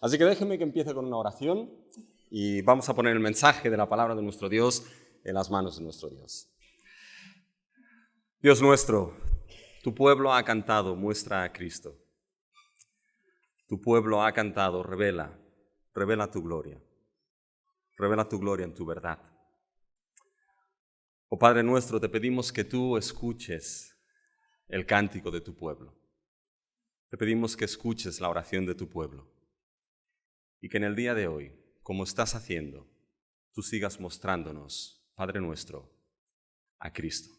Así que déjenme que empiece con una oración y vamos a poner el mensaje de la palabra de nuestro Dios en las manos de nuestro Dios. Dios nuestro, tu pueblo ha cantado, muestra a Cristo. Tu pueblo ha cantado, revela tu gloria. Revela tu gloria en tu verdad. Oh Padre nuestro, te pedimos que tú escuches el cántico de tu pueblo. Te pedimos que escuches la oración de tu pueblo. Y que en el día de hoy, como estás haciendo, tú sigas mostrándonos, Padre nuestro, a Cristo.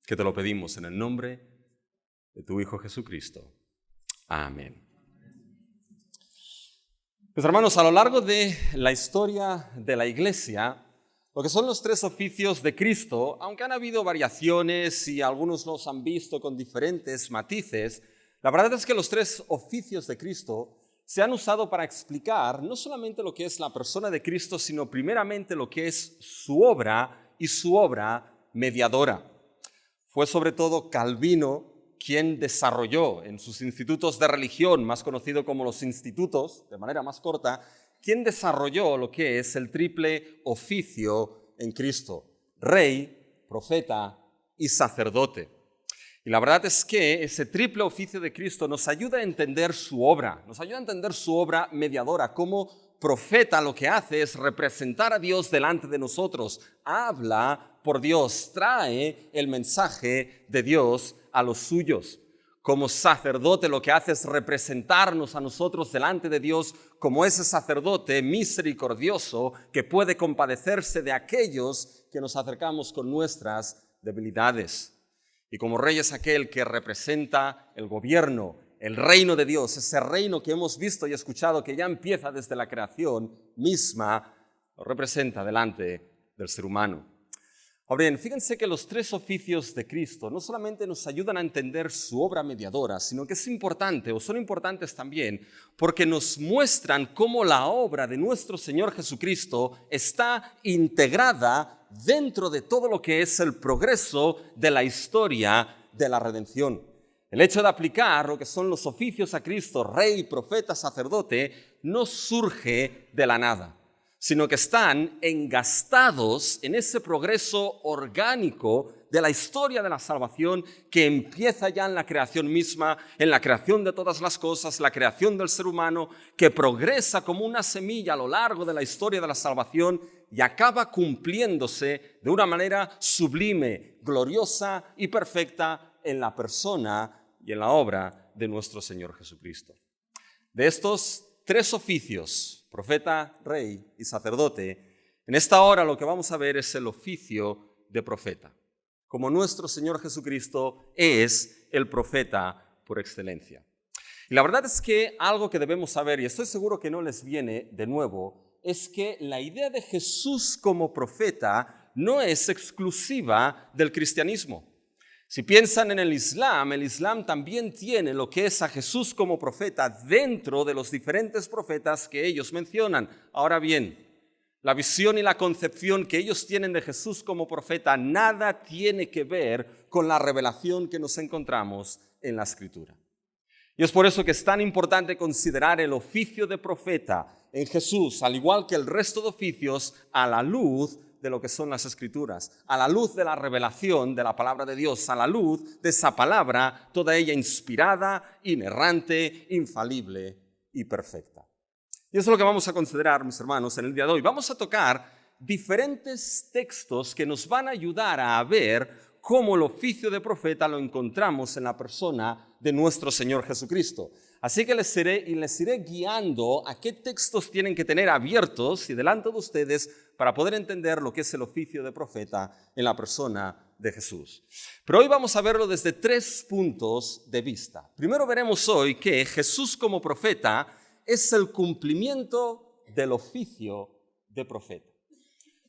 Que te lo pedimos en el nombre de tu Hijo Jesucristo. Amén. Pues hermanos, a lo largo de la historia de la Iglesia, lo que son los tres oficios de Cristo, aunque han habido variaciones y algunos los han visto con diferentes matices, la verdad es que los tres oficios de Cristo se han usado para explicar no solamente lo que es la persona de Cristo, sino primeramente lo que es su obra y su obra mediadora. Fue sobre todo Calvino quien desarrolló en sus institutos de religión, más conocido como los institutos, de manera más corta, quien desarrolló lo que es el triple oficio en Cristo: rey, profeta y sacerdote. Y la verdad es que ese triple oficio de Cristo nos ayuda a entender su obra, mediadora. Como profeta lo que hace es representar a Dios delante de nosotros, habla por Dios, trae el mensaje de Dios a los suyos. Como sacerdote lo que hace es representarnos a nosotros delante de Dios como ese sacerdote misericordioso que puede compadecerse de aquellos que nos acercamos con nuestras debilidades. Y como rey es aquel que representa el gobierno, el reino de Dios, ese reino que hemos visto y escuchado que ya empieza desde la creación misma, lo representa delante del ser humano. Ahora bien, fíjense que los tres oficios de Cristo no solamente nos ayudan a entender su obra mediadora, sino que es importante, o son importantes también, porque nos muestran cómo la obra de nuestro Señor Jesucristo está integrada dentro de todo lo que es el progreso de la historia de la redención. El hecho de aplicar lo que son los oficios a Cristo, rey, profeta, sacerdote, no surge de la nada, sino que están engastados en ese progreso orgánico de la historia de la salvación que empieza ya en la creación misma, en la creación de todas las cosas, la creación del ser humano, que progresa como una semilla a lo largo de la historia de la salvación y acaba cumpliéndose de una manera sublime, gloriosa y perfecta en la persona y en la obra de nuestro Señor Jesucristo. De estos tres oficios, profeta, rey y sacerdote, en esta hora lo que vamos a ver es el oficio de profeta, como nuestro Señor Jesucristo es el profeta por excelencia. Y la verdad es que algo que debemos saber, y estoy seguro que no les viene de nuevo, es que la idea de Jesús como profeta no es exclusiva del cristianismo. Si piensan en el Islam también tiene lo que es a Jesús como profeta dentro de los diferentes profetas que ellos mencionan. Ahora bien, la visión y la concepción que ellos tienen de Jesús como profeta nada tiene que ver con la revelación que nos encontramos en la Escritura. Y es por eso que es tan importante considerar el oficio de profeta en Jesús, al igual que el resto de oficios, a la luz de lo que son las Escrituras, a la luz de la revelación de la palabra de Dios, a la luz de esa palabra, toda ella inspirada, inerrante, infalible y perfecta. Y eso es lo que vamos a considerar, mis hermanos, en el día de hoy. Vamos a tocar diferentes textos que nos van a ayudar a ver cómo el oficio de profeta lo encontramos en la persona de nuestro Señor Jesucristo. Así que les iré guiando a qué textos tienen que tener abiertos y delante de ustedes para poder entender lo que es el oficio de profeta en la persona de Jesús. Pero hoy vamos a verlo desde tres puntos de vista. Primero veremos hoy que Jesús como profeta es el cumplimiento del oficio de profeta.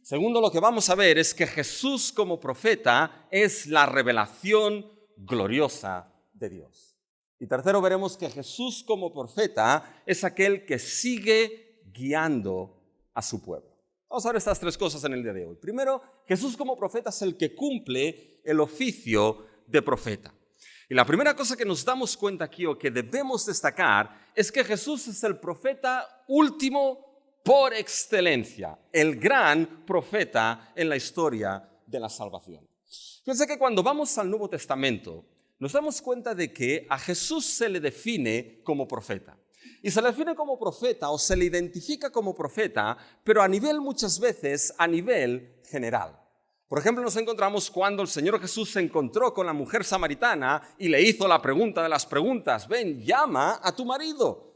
Segundo, lo que vamos a ver es que Jesús como profeta es la revelación gloriosa de Dios. Y tercero, veremos que Jesús como profeta es aquel que sigue guiando a su pueblo. Vamos a ver estas tres cosas en el día de hoy. Primero, Jesús como profeta es el que cumple el oficio de profeta. Y la primera cosa que nos damos cuenta aquí o que debemos destacar es que Jesús es el profeta último por excelencia, el gran profeta en la historia de la salvación. Fíjense que cuando vamos al Nuevo Testamento nos damos cuenta de que a Jesús se le define como profeta. Y se le define como profeta o se le identifica como profeta, pero muchas veces a nivel general. Por ejemplo, nos encontramos cuando el Señor Jesús se encontró con la mujer samaritana y le hizo la pregunta de las preguntas: ven, llama a tu marido.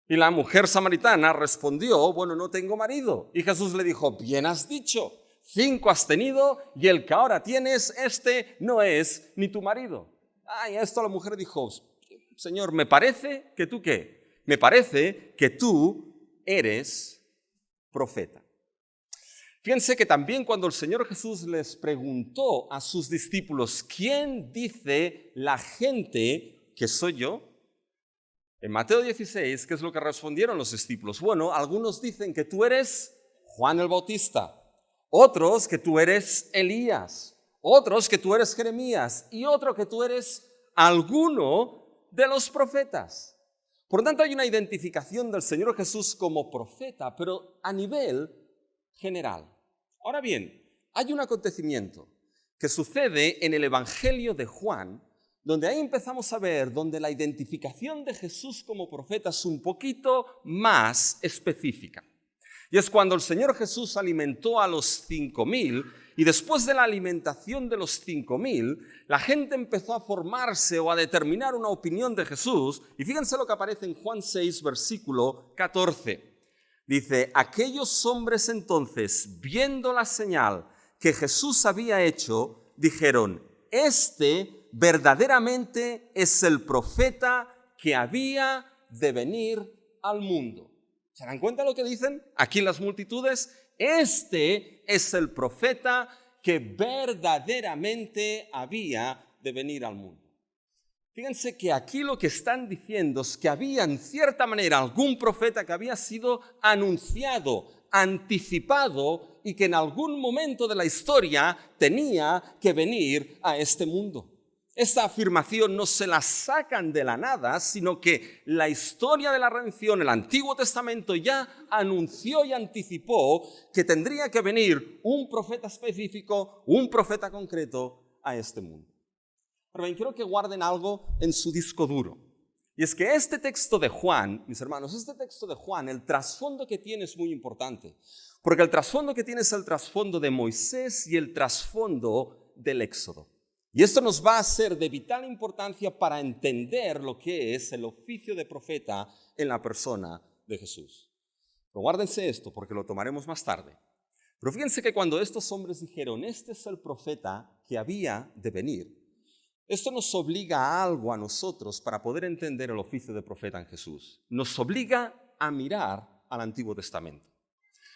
Y la mujer samaritana respondió: bueno, no tengo marido. Y Jesús le dijo: bien has dicho, 5 has tenido y el que ahora tienes, este no es ni tu marido. Y a esto la mujer dijo: Señor, me parece que tú ¿qué? Me parece que tú eres profeta. Fíjense que también cuando el Señor Jesús les preguntó a sus discípulos: ¿quién dice la gente que soy yo? En Mateo 16, ¿qué es lo que respondieron los discípulos? Bueno, algunos dicen que tú eres Juan el Bautista, otros que tú eres Elías, otros que tú eres Jeremías y otro que tú eres alguno de los profetas. Por lo tanto, hay una identificación del Señor Jesús como profeta, pero a nivel general. Ahora bien, hay un acontecimiento que sucede en el Evangelio de Juan, donde ahí empezamos a ver donde la identificación de Jesús como profeta es un poquito más específica. Y es cuando el Señor Jesús alimentó a los 5,000 y después de la alimentación de los 5,000, la gente empezó a formarse o a determinar una opinión de Jesús. Y fíjense lo que aparece en Juan 6, versículo 14. Dice: aquellos hombres entonces, viendo la señal que Jesús había hecho, dijeron: este verdaderamente es el profeta que había de venir al mundo. ¿Se dan cuenta lo que dicen aquí las multitudes? Este es el profeta que verdaderamente había de venir al mundo. Fíjense que aquí lo que están diciendo es que había en cierta manera algún profeta que había sido anunciado, anticipado y que en algún momento de la historia tenía que venir a este mundo. Esta afirmación no se la sacan de la nada, sino que la historia de la redención, el Antiguo Testamento ya anunció y anticipó que tendría que venir un profeta específico, un profeta concreto a este mundo. Pero bien, quiero que guarden algo en su disco duro. Y es que este texto de Juan, mis hermanos, este texto de Juan, el trasfondo que tiene es muy importante. Porque el trasfondo que tiene es el trasfondo de Moisés y el trasfondo del Éxodo. Y esto nos va a ser de vital importancia para entender lo que es el oficio de profeta en la persona de Jesús. Pero guárdense esto porque lo tomaremos más tarde. Pero fíjense que cuando estos hombres dijeron: este es el profeta que había de venir, esto nos obliga a algo a nosotros para poder entender el oficio de profeta en Jesús. Nos obliga a mirar al Antiguo Testamento.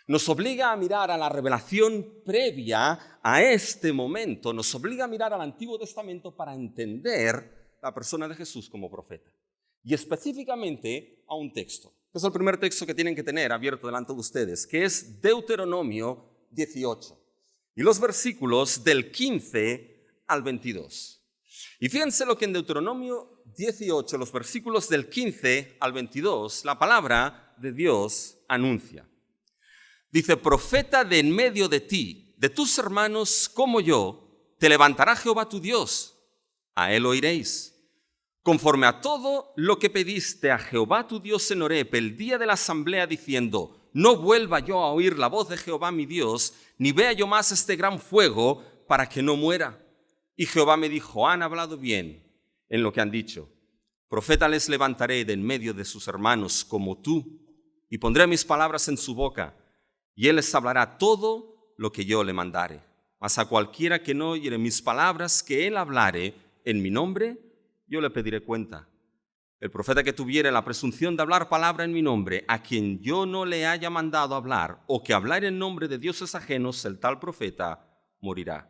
Nos obliga a mirar a la revelación previa a este momento. Nos obliga a mirar al Antiguo Testamento para entender la persona de Jesús como profeta. Y específicamente a un texto. Es el primer texto que tienen que tener abierto delante de ustedes, que es Deuteronomio 18. Y los versículos del 15 al 22. Y fíjense lo que en Deuteronomio 18, los versículos del 15 al 22, la palabra de Dios anuncia. Dice: profeta de en medio de ti, de tus hermanos como yo, te levantará Jehová tu Dios, a él oiréis. Conforme a todo lo que pediste a Jehová tu Dios en Horeb el día de la asamblea, diciendo: no vuelva yo a oír la voz de Jehová mi Dios, ni vea yo más este gran fuego, para que no muera. Y Jehová me dijo: han hablado bien en lo que han dicho. Profeta les levantaré de en medio de sus hermanos como tú, y pondré mis palabras en su boca, y él les hablará todo lo que yo le mandare. Mas a cualquiera que no oyere mis palabras que él hablare en mi nombre, yo le pediré cuenta. El profeta que tuviere la presunción de hablar palabra en mi nombre, a quien yo no le haya mandado hablar, o que hablar en nombre de dioses ajenos, el tal profeta morirá.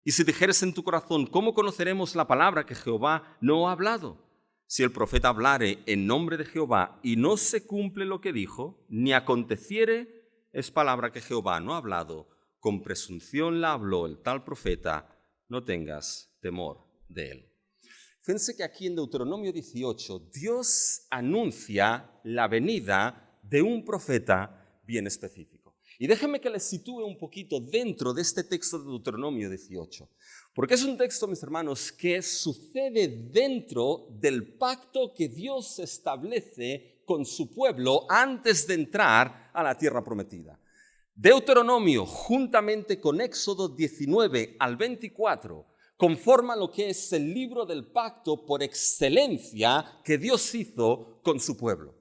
Y si dijeres en tu corazón: ¿cómo conoceremos la palabra que Jehová no ha hablado? Si el profeta hablare en nombre de Jehová y no se cumple lo que dijo, ni aconteciere, es palabra que Jehová no ha hablado, con presunción la habló el tal profeta, no tengas temor de él. Fíjense que aquí en Deuteronomio 18, Dios anuncia la venida de un profeta bien específico. Y déjenme que les sitúe un poquito dentro de este texto de Deuteronomio 18. Porque es un texto, mis hermanos, que sucede dentro del pacto que Dios establece con su pueblo antes de entrar a la tierra prometida. Deuteronomio, juntamente con Éxodo 19 al 24, conforma lo que es el libro del pacto por excelencia que Dios hizo con su pueblo.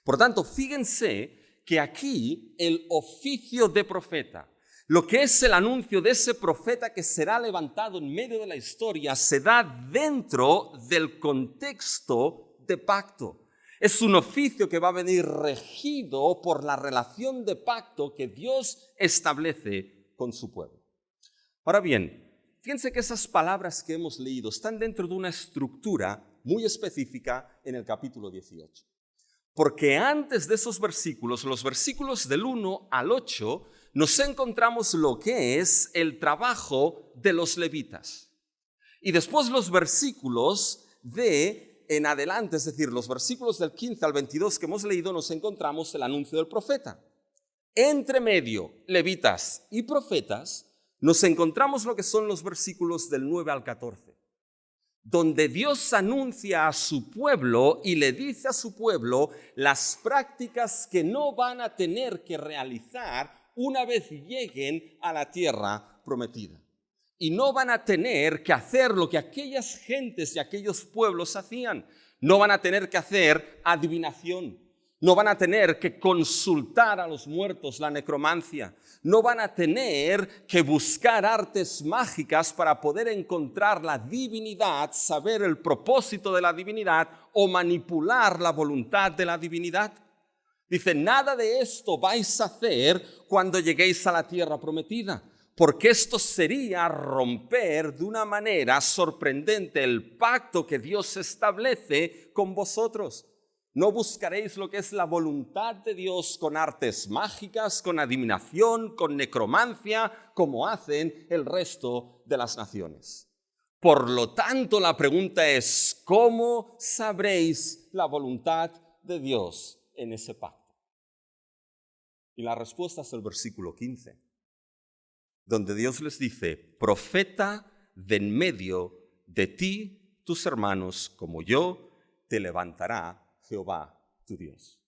Por tanto, fíjense que aquí el oficio de profeta, lo que es el anuncio de ese profeta que será levantado en medio de la historia, se da dentro del contexto de pacto. Es un oficio que va a venir regido por la relación de pacto que Dios establece con su pueblo. Ahora bien, fíjense que esas palabras que hemos leído están dentro de una estructura muy específica en el capítulo 18. Porque antes de esos versículos, los versículos del 1 al 8, nos encontramos lo que es el trabajo de los levitas. Y después los versículos en adelante, es decir, los versículos del 15 al 22 que hemos leído, nos encontramos el anuncio del profeta. Entre medio, levitas y profetas, nos encontramos lo que son los versículos del 9 al 14, donde Dios anuncia a su pueblo y le dice a su pueblo las prácticas que no van a tener que realizar una vez lleguen a la tierra prometida. Y no van a tener que hacer lo que aquellas gentes y aquellos pueblos hacían. No van a tener que hacer adivinación. No van a tener que consultar a los muertos, la necromancia. No van a tener que buscar artes mágicas para poder encontrar la divinidad, saber el propósito de la divinidad o manipular la voluntad de la divinidad. Dice, nada de esto vais a hacer cuando lleguéis a la tierra prometida, porque esto sería romper de una manera sorprendente el pacto que Dios establece con vosotros. No buscaréis lo que es la voluntad de Dios con artes mágicas, con adivinación, con necromancia, como hacen el resto de las naciones. Por lo tanto, la pregunta es, ¿cómo sabréis la voluntad de Dios en ese pacto? Y la respuesta es el versículo 15, donde Dios les dice, profeta de en medio de ti, tus hermanos, como yo, te levantará Jehová tu Dios.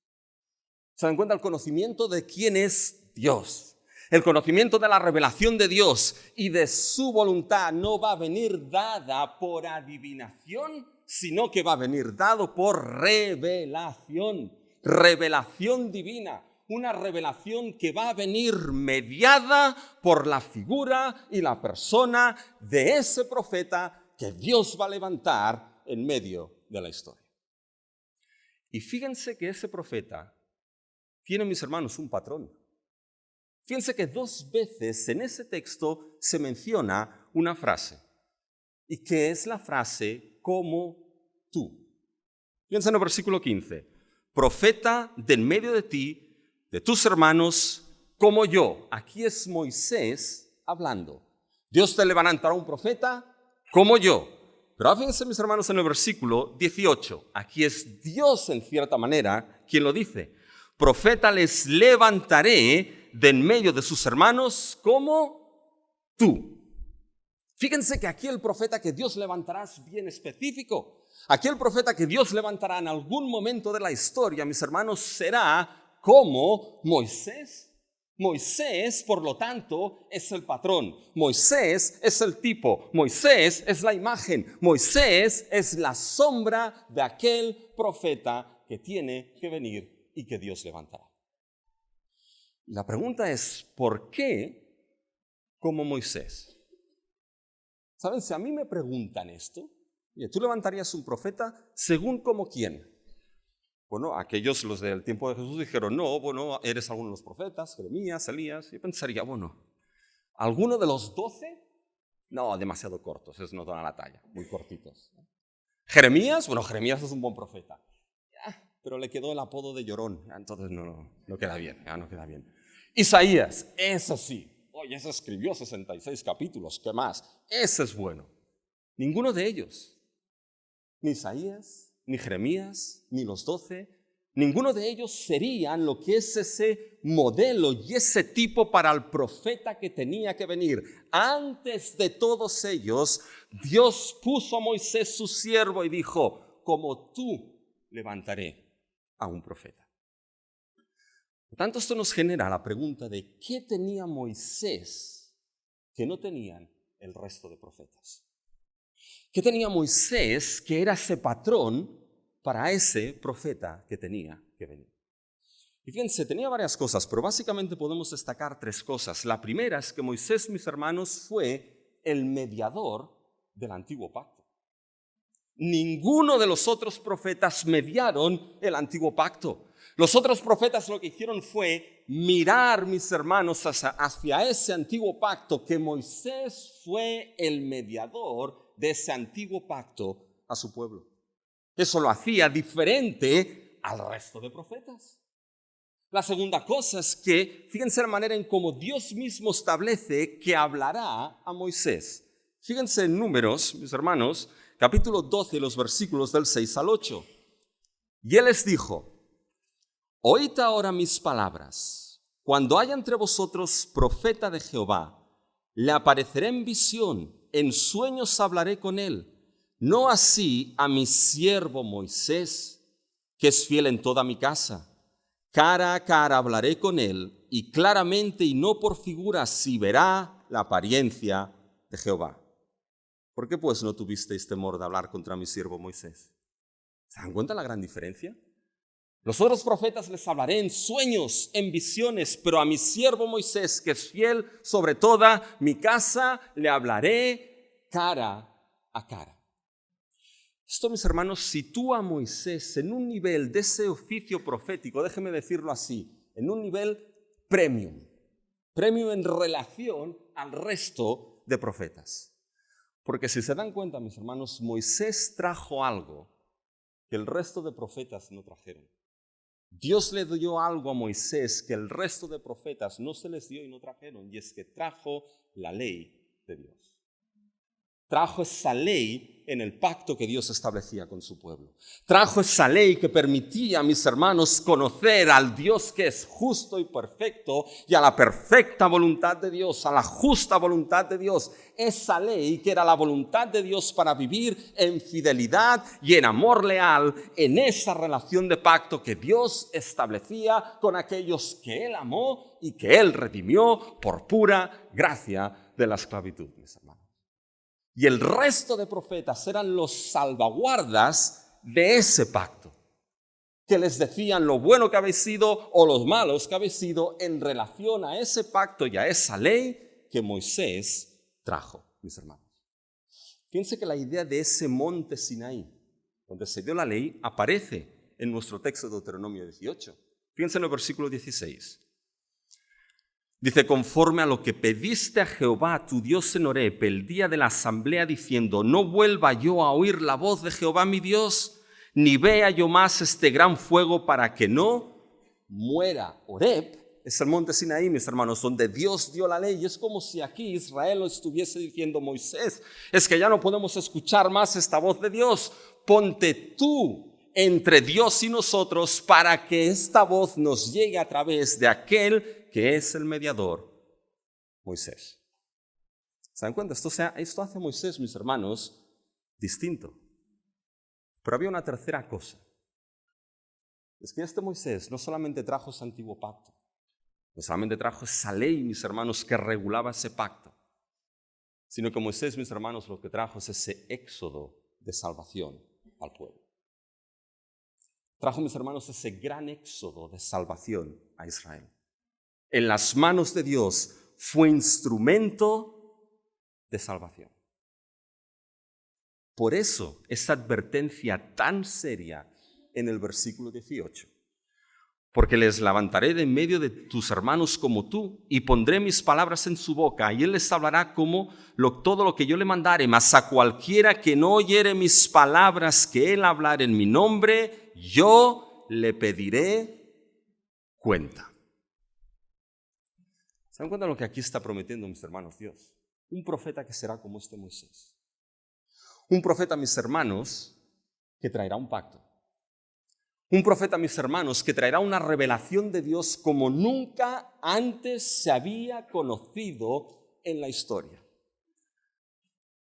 ¿Se dan cuenta? El conocimiento de quién es Dios, el conocimiento de la revelación de Dios y de su voluntad no va a venir dada por adivinación, sino que va a venir dado por revelación, revelación divina. Una revelación que va a venir mediada por la figura y la persona de ese profeta que Dios va a levantar en medio de la historia. Y fíjense que ese profeta tiene, mis hermanos, un patrón. Fíjense que 2 veces en ese texto se menciona una frase. ¿Y qué es la frase como tú? Fíjense en el versículo 15. Profeta de en medio de ti, de tus hermanos, como yo. Aquí es Moisés hablando. Dios te levantará un profeta como yo. Pero fíjense, mis hermanos, en el versículo 18. Aquí es Dios, en cierta manera, quien lo dice. Profeta les levantaré de en medio de sus hermanos como tú. Fíjense que aquí el profeta que Dios levantará es bien específico. Aquí el profeta que Dios levantará en algún momento de la historia, mis hermanos, será como Moisés. Moisés, por lo tanto, es el patrón. Moisés es el tipo. Moisés es la imagen. Moisés es la sombra de aquel profeta que tiene que venir y que Dios levantará. La pregunta es, ¿por qué como Moisés? ¿Saben? Si a mí me preguntan esto, ¿tú levantarías un profeta según como quién? Bueno, aquellos, los del tiempo de Jesús, dijeron, no, bueno, eres alguno de los profetas, Jeremías, Elías. Yo pensaría, bueno, ¿alguno de los 12? No, demasiado cortos, esos no dan a la talla, muy cortitos. Jeremías, bueno, Jeremías es un buen profeta, pero le quedó el apodo de llorón, entonces no queda bien, no queda bien. Isaías, eso sí, oye, ese escribió 66 capítulos, ¿qué más? Ese es bueno. Ninguno de ellos. ni Isaías, ni Jeremías, ni los 12, ninguno de ellos serían lo que es ese modelo y ese tipo para el profeta que tenía que venir. Antes de todos ellos, Dios puso a Moisés su siervo y dijo: como tú levantaré a un profeta. Por tanto, esto nos genera la pregunta de ¿qué tenía Moisés que no tenían el resto de profetas? ¿Qué tenía Moisés que era ese patrón para ese profeta que tenía que venir? Y fíjense, tenía varias cosas, pero básicamente podemos destacar 3 cosas. La primera es que Moisés, mis hermanos, fue el mediador del antiguo pacto. Ninguno de los otros profetas mediaron el antiguo pacto. Los otros profetas lo que hicieron fue mirar, mis hermanos, hacia ese antiguo pacto, que Moisés fue el mediador de ese antiguo pacto a su pueblo. Eso lo hacía diferente al resto de profetas. La segunda cosa es que, fíjense la manera en cómo Dios mismo establece que hablará a Moisés. Fíjense en Números, mis hermanos, capítulo 12, los versículos del 6 al 8. Y él les dijo: oíd ahora mis palabras. Cuando haya entre vosotros profeta de Jehová, le apareceré en visión, en sueños hablaré con él. No así a mi siervo Moisés, que es fiel en toda mi casa. Cara a cara hablaré con él, y claramente y no por figuras, si verá la apariencia de Jehová. ¿Por qué pues no tuvisteis temor de hablar contra mi siervo Moisés? ¿Se dan cuenta la gran diferencia? Los otros profetas les hablaré en sueños, en visiones, pero a mi siervo Moisés, que es fiel sobre toda mi casa, le hablaré cara a cara. Esto, mis hermanos, sitúa a Moisés en un nivel de ese oficio profético, déjeme decirlo así, en un nivel premium en relación al resto de profetas. Porque si se dan cuenta, mis hermanos, Moisés trajo algo que el resto de profetas no trajeron. Dios le dio algo a Moisés que el resto de profetas no se les dio y no trajeron, y es que trajo la ley de Dios. Trajo esa ley en el pacto que Dios establecía con su pueblo. Trajo esa ley que permitía a mis hermanos conocer al Dios que es justo y perfecto y a la perfecta voluntad de Dios, a la justa voluntad de Dios. Esa ley que era la voluntad de Dios para vivir en fidelidad y en amor leal en esa relación de pacto que Dios establecía con aquellos que Él amó y que Él redimió por pura gracia de la esclavitud, mis hermanos. Y el resto de profetas eran los salvaguardas de ese pacto, que les decían lo bueno que habéis sido o los malos que habéis sido en relación a ese pacto y a esa ley que Moisés trajo, mis hermanos. Fíjense que la idea de ese monte Sinaí, donde se dio la ley, aparece en nuestro texto de Deuteronomio 18. Fíjense en el versículo 16. Dice: conforme a lo que pediste a Jehová tu Dios en Horeb el día de la asamblea, diciendo: no vuelva yo a oír la voz de Jehová mi Dios, ni vea yo más este gran fuego, para que no muera. Horeb es el monte Sinaí, mis hermanos, donde Dios dio la ley. Y es como si aquí Israel estuviese diciendo: Moisés, es que ya no podemos escuchar más esta voz de Dios. Ponte tú entre Dios y nosotros para que esta voz nos llegue a través de aquel que es el mediador, Moisés. ¿Se dan cuenta? Esto hace a Moisés, mis hermanos, distinto. Pero había una tercera cosa. Es que este Moisés no solamente trajo ese antiguo pacto, no solamente trajo esa ley, mis hermanos, que regulaba ese pacto, sino que Moisés, mis hermanos, lo que trajo es ese éxodo de salvación al pueblo. Trajo, mis hermanos, ese gran éxodo de salvación a Israel. En las manos de Dios fue instrumento de salvación. Por eso esa advertencia tan seria en el versículo 18. Porque les levantaré de en medio de tus hermanos como tú, y pondré mis palabras en su boca, y él les hablará como todo lo que yo le mandare. Mas a cualquiera que no oyere mis palabras que él hablar en mi nombre, yo le pediré cuenta. ¿Se dan cuenta de lo que aquí está prometiendo, mis hermanos, Dios? Un profeta que será como este Moisés. Un profeta, mis hermanos, que traerá un pacto. Un profeta, mis hermanos, que traerá una revelación de Dios como nunca antes se había conocido en la historia.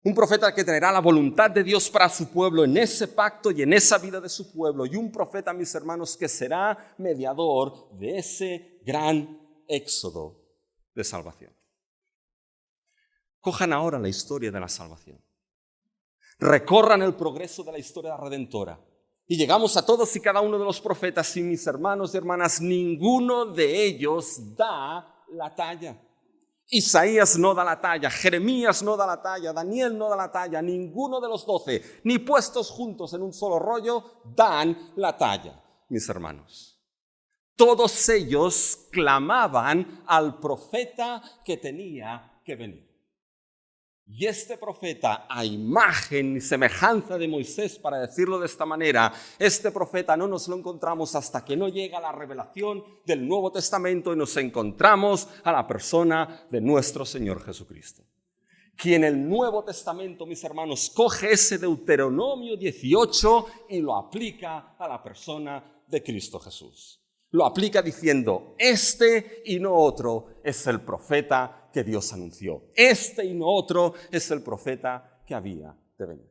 Un profeta que traerá la voluntad de Dios para su pueblo en ese pacto y en esa vida de su pueblo. Y un profeta, mis hermanos, que será mediador de ese gran éxodo de salvación. Cojan ahora la historia de la salvación. Recorran el progreso de la historia redentora. Y llegamos a todos y cada uno de los profetas y mis hermanos y hermanas, ninguno de ellos da la talla. Isaías no da la talla, Jeremías no da la talla, Daniel no da la talla, ninguno de los 12, ni puestos juntos en un solo rollo, dan la talla, mis hermanos. Todos ellos clamaban al profeta que tenía que venir. Y este profeta, a imagen y semejanza de Moisés, para decirlo de esta manera, este profeta no nos lo encontramos hasta que no llega la revelación del Nuevo Testamento y nos encontramos a la persona de nuestro Señor Jesucristo. Quien el Nuevo Testamento, mis hermanos, coge ese Deuteronomio 18 y lo aplica a la persona de Cristo Jesús. Lo aplica diciendo, este y no otro es el profeta que Dios anunció. Este y no otro es el profeta que había de venir.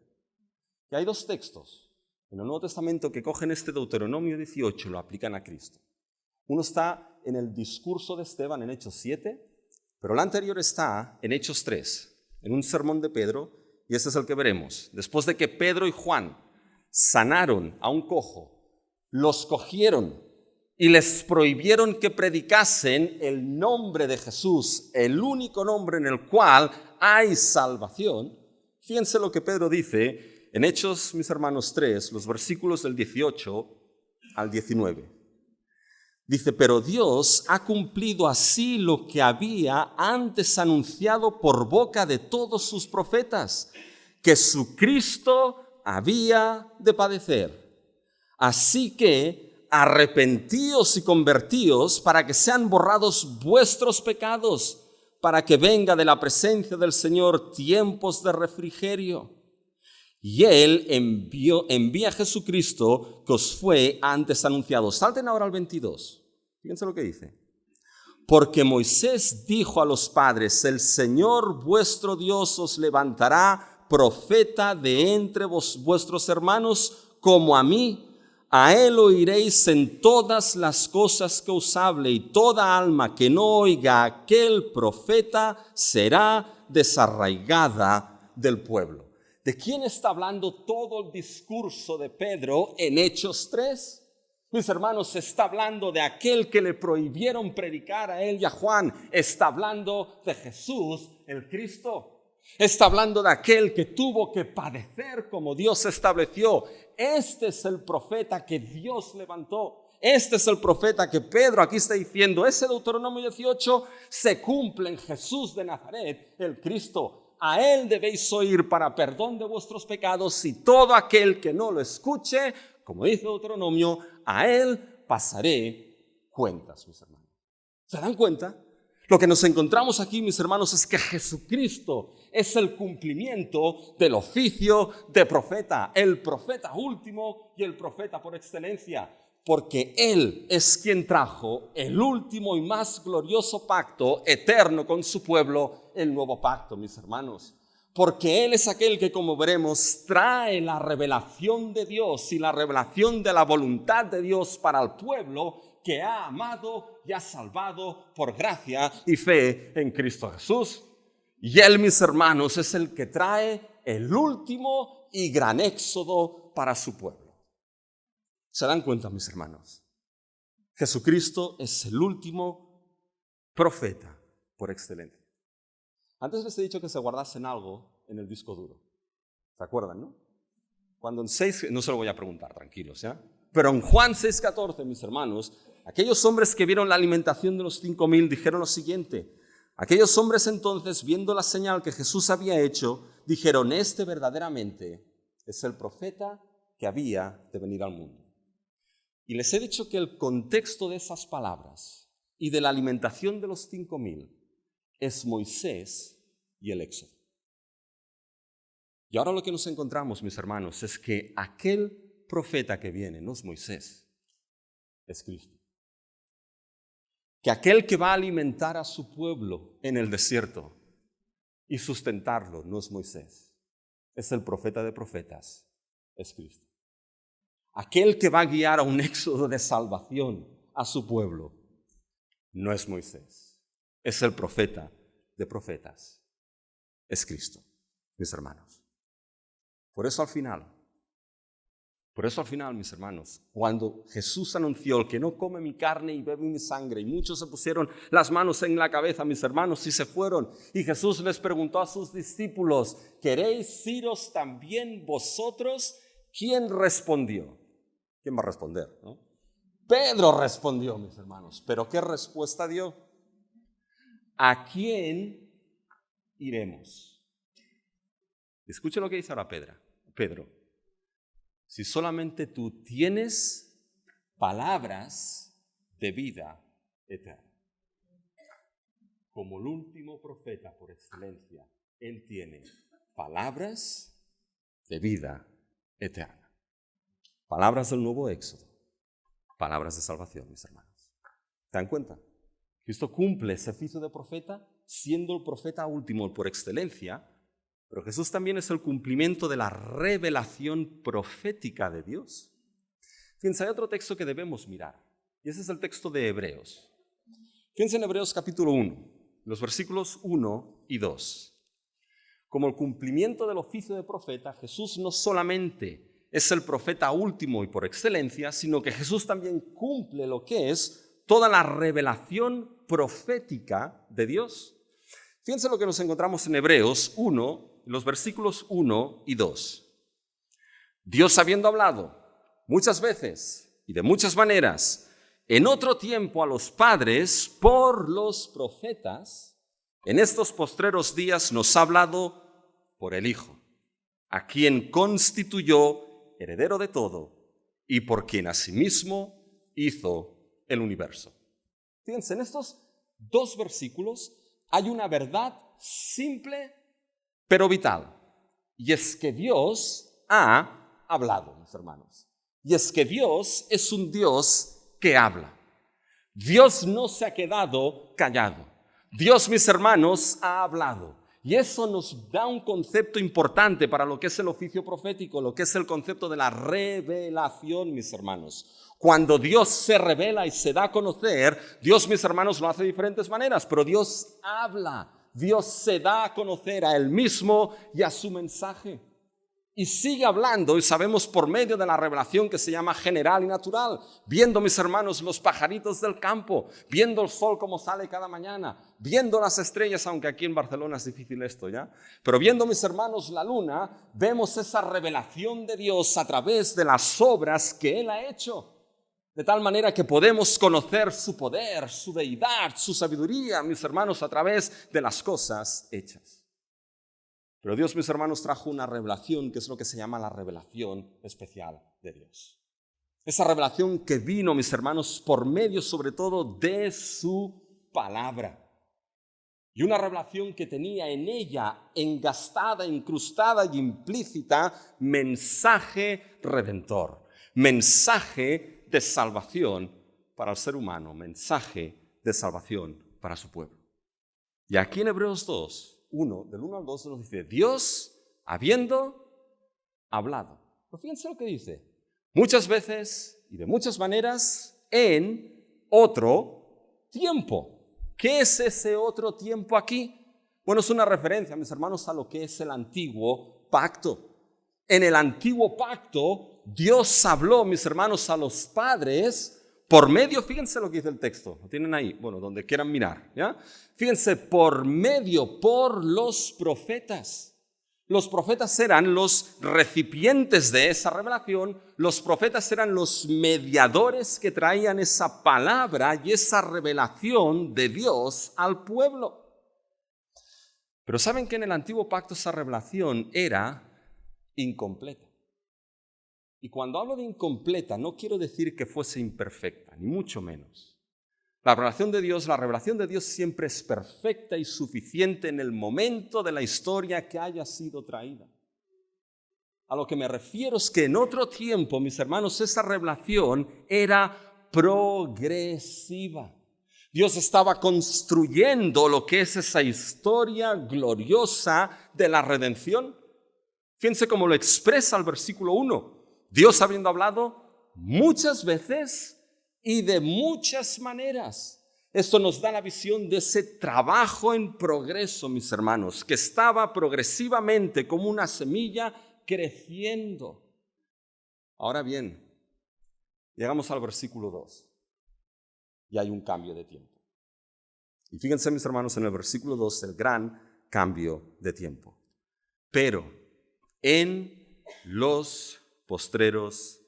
Y hay dos textos en el Nuevo Testamento que cogen este Deuteronomio 18 y lo aplican a Cristo. Uno está en el discurso de Esteban en Hechos 7, pero el anterior está en Hechos 3, en un sermón de Pedro, y este es el que veremos. Después de que Pedro y Juan sanaron a un cojo, los cogieron y les prohibieron que predicasen el nombre de Jesús, el único nombre en el cual hay salvación. Fíjense lo que Pedro dice en Hechos, mis hermanos, 3, los versículos del 18 al 19. Dice, pero Dios ha cumplido así lo que había antes anunciado por boca de todos sus profetas, que su Cristo había de padecer. Así que arrepentíos y convertíos para que sean borrados vuestros pecados, para que venga de la presencia del Señor tiempos de refrigerio. Y Él envía a Jesucristo que os fue antes anunciado. Salten ahora al 22. Fíjense lo que dice. Porque Moisés dijo a los padres, el Señor vuestro Dios os levantará profeta de entre vuestros hermanos como a mí. A él oiréis en todas las cosas que os hable, y toda alma que no oiga a aquel profeta será desarraigada del pueblo. ¿De quién está hablando todo el discurso de Pedro en Hechos 3? Mis hermanos, está hablando de aquel que le prohibieron predicar a él y a Juan. Está hablando de Jesús, el Cristo. Está hablando de aquel que tuvo que padecer como Dios estableció. Este es el profeta que Dios levantó. Este es el profeta que Pedro aquí está diciendo. Ese Deuteronomio 18 se cumple en Jesús de Nazaret, el Cristo. A él debéis oír para perdón de vuestros pecados, y todo aquel que no lo escuche, como dice Deuteronomio, a él pasaré cuentas, mis hermanos. ¿Se dan cuenta? Lo que nos encontramos aquí, mis hermanos, es que Jesucristo es el cumplimiento del oficio de profeta, el profeta último y el profeta por excelencia, porque Él es quien trajo el último y más glorioso pacto eterno con su pueblo, el nuevo pacto, mis hermanos. Porque Él es aquel que, como veremos, trae la revelación de Dios y la revelación de la voluntad de Dios para el pueblo que ha amado y ha salvado por gracia y fe en Cristo Jesús. Y Él, mis hermanos, es el que trae el último y gran éxodo para su pueblo. ¿Se dan cuenta, mis hermanos? Jesucristo es el último profeta por excelencia. Antes les he dicho que se guardasen algo en el disco duro. ¿Se acuerdan, no? Cuando en 6, no se lo voy a preguntar, tranquilos, ¿ya? Pero en Juan 6:14, mis hermanos, aquellos hombres que vieron la alimentación de los 5,000 dijeron lo siguiente. Aquellos hombres entonces, viendo la señal que Jesús había hecho, dijeron, este verdaderamente es el profeta que había de venir al mundo. Y les he dicho que el contexto de esas palabras y de la alimentación de los 5,000 es Moisés y el Éxodo. Y ahora lo que nos encontramos, mis hermanos, es que aquel profeta que viene no es Moisés, es Cristo. Que aquel que va a alimentar a su pueblo en el desierto y sustentarlo no es Moisés, es el profeta de profetas, es Cristo. Aquel que va a guiar a un éxodo de salvación a su pueblo no es Moisés, es el profeta de profetas, es Cristo, mis hermanos. Por eso al final, mis hermanos, cuando Jesús anunció: el que no come mi carne y bebe mi sangre, y muchos se pusieron las manos en la cabeza, mis hermanos, y se fueron, y Jesús les preguntó a sus discípulos: ¿queréis iros también vosotros? ¿Quién respondió? ¿Quién va a responder, no? Pedro respondió, mis hermanos. ¿Pero qué respuesta dio? ¿A quién iremos? Escuche lo que dice ahora Pedro. Si solamente tú tienes palabras de vida eterna. Como el último profeta por excelencia, él tiene palabras de vida eterna. Palabras del nuevo éxodo, palabras de salvación, mis hermanos. ¿Se dan cuenta? Cristo cumple ese oficio de profeta siendo el profeta último por excelencia, pero Jesús también es el cumplimiento de la revelación profética de Dios. Fíjense, hay otro texto que debemos mirar, y ese es el texto de Hebreos. Fíjense en Hebreos capítulo 1, los versículos 1 y 2. Como el cumplimiento del oficio de profeta, Jesús no solamente es el profeta último y por excelencia, sino que Jesús también cumple lo que es toda la revelación profética de Dios. Fíjense lo que nos encontramos en Hebreos 1, los versículos 1 y 2. Dios, habiendo hablado muchas veces y de muchas maneras en otro tiempo a los padres por los profetas, en estos postreros días nos ha hablado por el Hijo, a quien constituyó heredero de todo y por quien asimismo hizo el universo. Fíjense, en estos dos versículos hay una verdad simple pero vital, y es que Dios ha hablado, mis hermanos, y es que Dios es un Dios que habla. Dios no se ha quedado callado. Dios, mis hermanos, ha hablado. Y eso nos da un concepto importante para lo que es el oficio profético, lo que es el concepto de la revelación, mis hermanos. Cuando Dios se revela y se da a conocer, Dios, mis hermanos, lo hace de diferentes maneras, pero Dios habla, Dios se da a conocer a Él mismo y a su mensaje. Y sigue hablando, y sabemos por medio de la revelación que se llama general y natural, viendo, mis hermanos, los pajaritos del campo, viendo el sol como sale cada mañana, viendo las estrellas, aunque aquí en Barcelona es difícil esto ya, pero viendo, mis hermanos, la luna, vemos esa revelación de Dios a través de las obras que Él ha hecho, de tal manera que podemos conocer su poder, su deidad, su sabiduría, mis hermanos, a través de las cosas hechas. Pero Dios, mis hermanos, trajo una revelación que es lo que se llama la revelación especial de Dios. Esa revelación que vino, mis hermanos, por medio sobre todo de su palabra. Y una revelación que tenía en ella, engastada, incrustada y implícita, mensaje redentor, mensaje de salvación para el ser humano, mensaje de salvación para su pueblo. Y aquí en Hebreos 2, del 1 al 2 nos dice: Dios habiendo hablado. Pero fíjense lo que dice: muchas veces y de muchas maneras en otro tiempo. ¿Qué es ese otro tiempo aquí? Bueno, es una referencia, mis hermanos, a lo que es el antiguo pacto. En el antiguo pacto, Dios habló, mis hermanos, a los padres por medio, fíjense lo que dice el texto, lo tienen ahí, bueno, donde quieran mirar, ¿ya? Fíjense, por los profetas. Los profetas eran los recipientes de esa revelación, los profetas eran los mediadores que traían esa palabra y esa revelación de Dios al pueblo. Pero ¿saben que en el antiguo pacto esa revelación era incompleta? Y cuando hablo de incompleta, no quiero decir que fuese imperfecta, ni mucho menos. La revelación de Dios siempre es perfecta y suficiente en el momento de la historia que haya sido traída. A lo que me refiero es que en otro tiempo, mis hermanos, esa revelación era progresiva. Dios estaba construyendo lo que es esa historia gloriosa de la redención. Fíjense cómo lo expresa el versículo 1. Dios habiendo hablado muchas veces y de muchas maneras. Esto nos da la visión de ese trabajo en progreso, mis hermanos, que estaba progresivamente como una semilla creciendo. Ahora bien, llegamos al versículo 2 y hay un cambio de tiempo. Y fíjense, mis hermanos, en el versículo 2, el gran cambio de tiempo. Pero en los postreros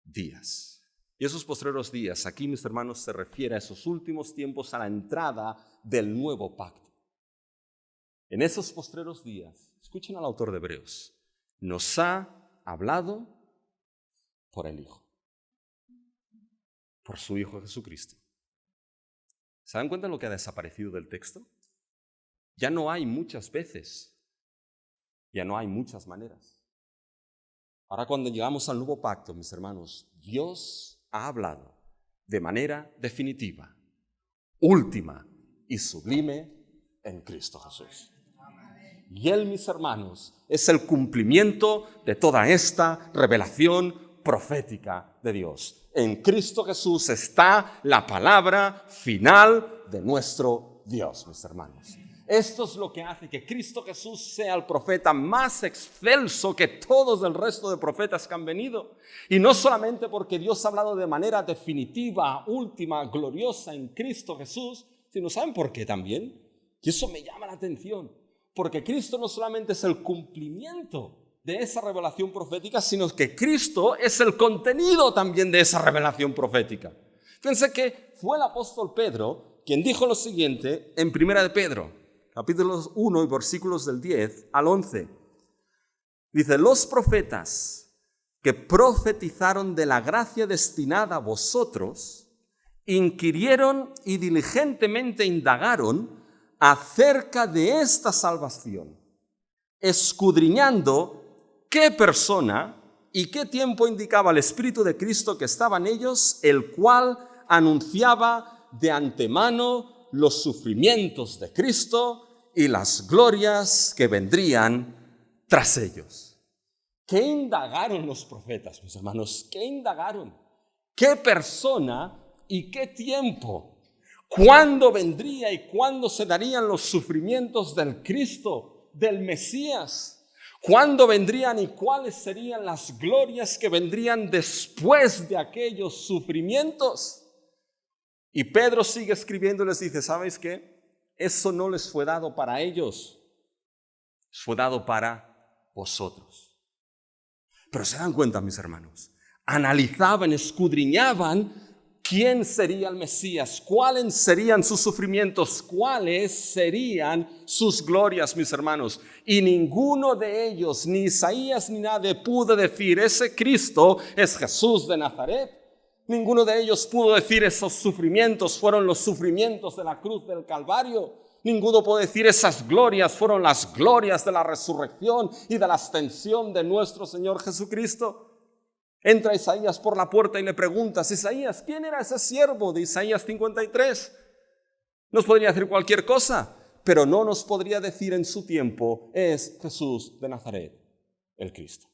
días. Y esos postreros días, aquí, mis hermanos, se refiere a esos últimos tiempos, a la entrada del nuevo pacto. En esos postreros días, escuchen al autor de Hebreos, nos ha hablado por el Hijo, por su Hijo Jesucristo. ¿Se dan cuenta de lo que ha desaparecido del texto? Ya no hay muchas veces, ya no hay muchas maneras. Ahora, cuando llegamos al nuevo pacto, mis hermanos, Dios ha hablado de manera definitiva, última y sublime en Cristo Jesús. Y Él, mis hermanos, es el cumplimiento de toda esta revelación profética de Dios. En Cristo Jesús está la palabra final de nuestro Dios, mis hermanos. Esto es lo que hace que Cristo Jesús sea el profeta más excelso que todos el resto de profetas que han venido. Y no solamente porque Dios ha hablado de manera definitiva, última, gloriosa en Cristo Jesús, sino ¿saben por qué también? Y eso me llama la atención. Porque Cristo no solamente es el cumplimiento de esa revelación profética, sino que Cristo es el contenido también de esa revelación profética. Fíjense que fue el apóstol Pedro quien dijo lo siguiente en 1 de Pedro. Capítulo 1 y versículos del 10 al 11. Dice, los profetas que profetizaron de la gracia destinada a vosotros, inquirieron y diligentemente indagaron acerca de esta salvación, escudriñando qué persona y qué tiempo indicaba el Espíritu de Cristo que estaba en ellos, el cual anunciaba de antemano los sufrimientos de Cristo y las glorias que vendrían tras ellos. ¿Qué indagaron los profetas, mis hermanos? ¿Qué indagaron? ¿Qué persona y qué tiempo? ¿Cuándo vendría y cuándo se darían los sufrimientos del Cristo, del Mesías? ¿Cuándo vendrían y cuáles serían las glorias que vendrían después de aquellos sufrimientos? Y Pedro sigue escribiendo y les dice, ¿sabéis qué? Eso no les fue dado para ellos, fue dado para vosotros. Pero se dan cuenta, mis hermanos, analizaban, escudriñaban quién sería el Mesías, cuáles serían sus sufrimientos, cuáles serían sus glorias, mis hermanos. Y ninguno de ellos, ni Isaías ni nadie, pudo decir, ese Cristo es Jesús de Nazaret. Ninguno de ellos pudo decir esos sufrimientos fueron los sufrimientos de la cruz del Calvario. Ninguno puede decir esas glorias fueron las glorias de la resurrección y de la ascensión de nuestro Señor Jesucristo. Entra Isaías por la puerta y le preguntas, Isaías, ¿quién era ese siervo de Isaías 53? Nos podría decir cualquier cosa, pero no nos podría decir en su tiempo, es Jesús de Nazaret, el Cristo.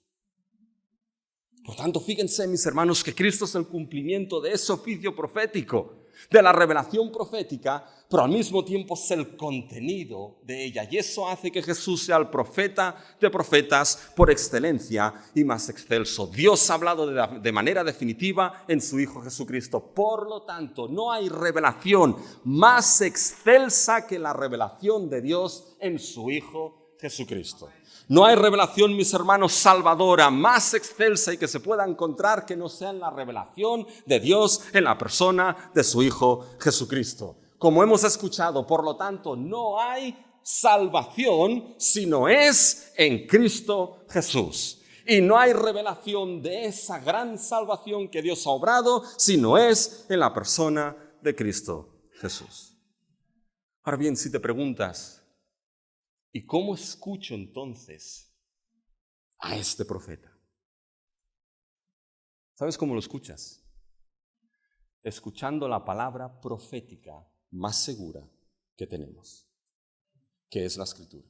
Por tanto, fíjense, mis hermanos, que Cristo es el cumplimiento de ese oficio profético, de la revelación profética, pero al mismo tiempo es el contenido de ella. Y eso hace que Jesús sea el profeta de profetas por excelencia y más excelso. Dios ha hablado de manera definitiva en su Hijo Jesucristo. Por lo tanto, no hay revelación más excelsa que la revelación de Dios en su Hijo Jesucristo. No hay revelación, mis hermanos, salvadora más excelsa y que se pueda encontrar que no sea en la revelación de Dios en la persona de su Hijo Jesucristo. Como hemos escuchado, por lo tanto, no hay salvación si no es en Cristo Jesús. Y no hay revelación de esa gran salvación que Dios ha obrado si no es en la persona de Cristo Jesús. Ahora bien, si te preguntas, ¿y cómo escucho entonces a este profeta. ¿Sabes cómo lo escuchas? Escuchando la palabra profética más segura que tenemos, que es la Escritura.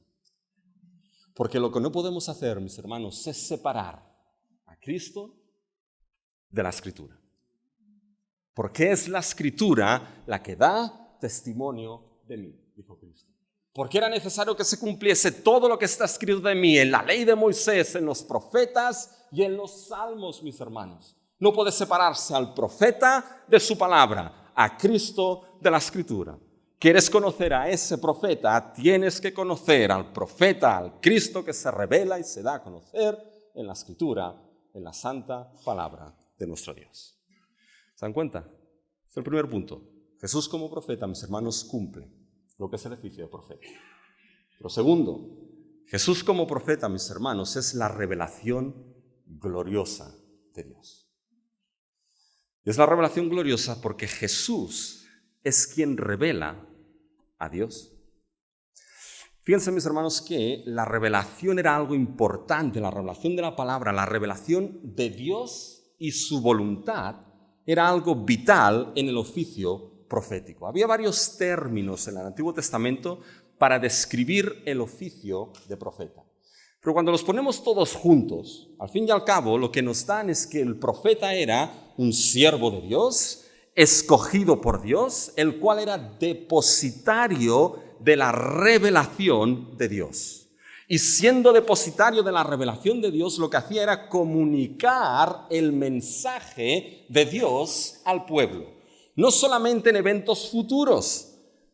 Porque lo que no podemos hacer, mis hermanos, es separar a Cristo de la Escritura. Porque es la Escritura la que da testimonio de mí, dijo Cristo. Porque era necesario que se cumpliese todo lo que está escrito de mí en la ley de Moisés, en los profetas y en los salmos, mis hermanos. No puede separarse al profeta de su palabra, a Cristo de la Escritura. ¿Quieres conocer a ese profeta? Tienes que conocer al profeta, al Cristo que se revela y se da a conocer en la Escritura, en la santa palabra de nuestro Dios. ¿Se dan cuenta? Es el primer punto. Jesús como profeta, mis hermanos, cumple lo que es el oficio de profeta. Pero segundo, Jesús como profeta, mis hermanos, es la revelación gloriosa de Dios. Y es la revelación gloriosa porque Jesús es quien revela a Dios. Fíjense, mis hermanos, que la revelación era algo importante, la revelación de la palabra, la revelación de Dios y su voluntad era algo vital en el oficio profético. Había varios términos en el Antiguo Testamento para describir el oficio de profeta. Pero cuando los ponemos todos juntos, al fin y al cabo, lo que nos dan es que el profeta era un siervo de Dios, escogido por Dios, el cual era depositario de la revelación de Dios. Y siendo depositario de la revelación de Dios, lo que hacía era comunicar el mensaje de Dios al pueblo. No solamente en eventos futuros,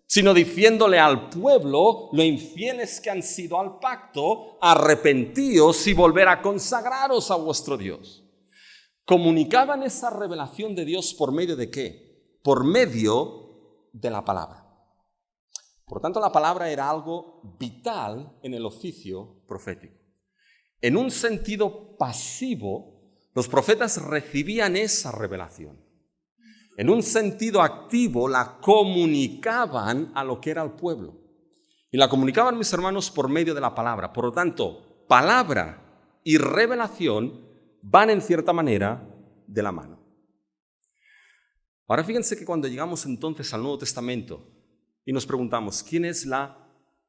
sino diciéndole al pueblo lo infieles que han sido al pacto, arrepentíos y volver a consagraros a vuestro Dios. Comunicaban esa revelación de Dios ¿por medio de qué? Por medio de la palabra. Por tanto, la palabra era algo vital en el oficio profético. En un sentido pasivo, los profetas recibían esa revelación. En un sentido activo, la comunicaban a lo que era el pueblo. Y la comunicaban, mis hermanos, por medio de la palabra. Por lo tanto, palabra y revelación van en cierta manera de la mano. Ahora fíjense que cuando llegamos entonces al Nuevo Testamento y nos preguntamos, ¿quién es la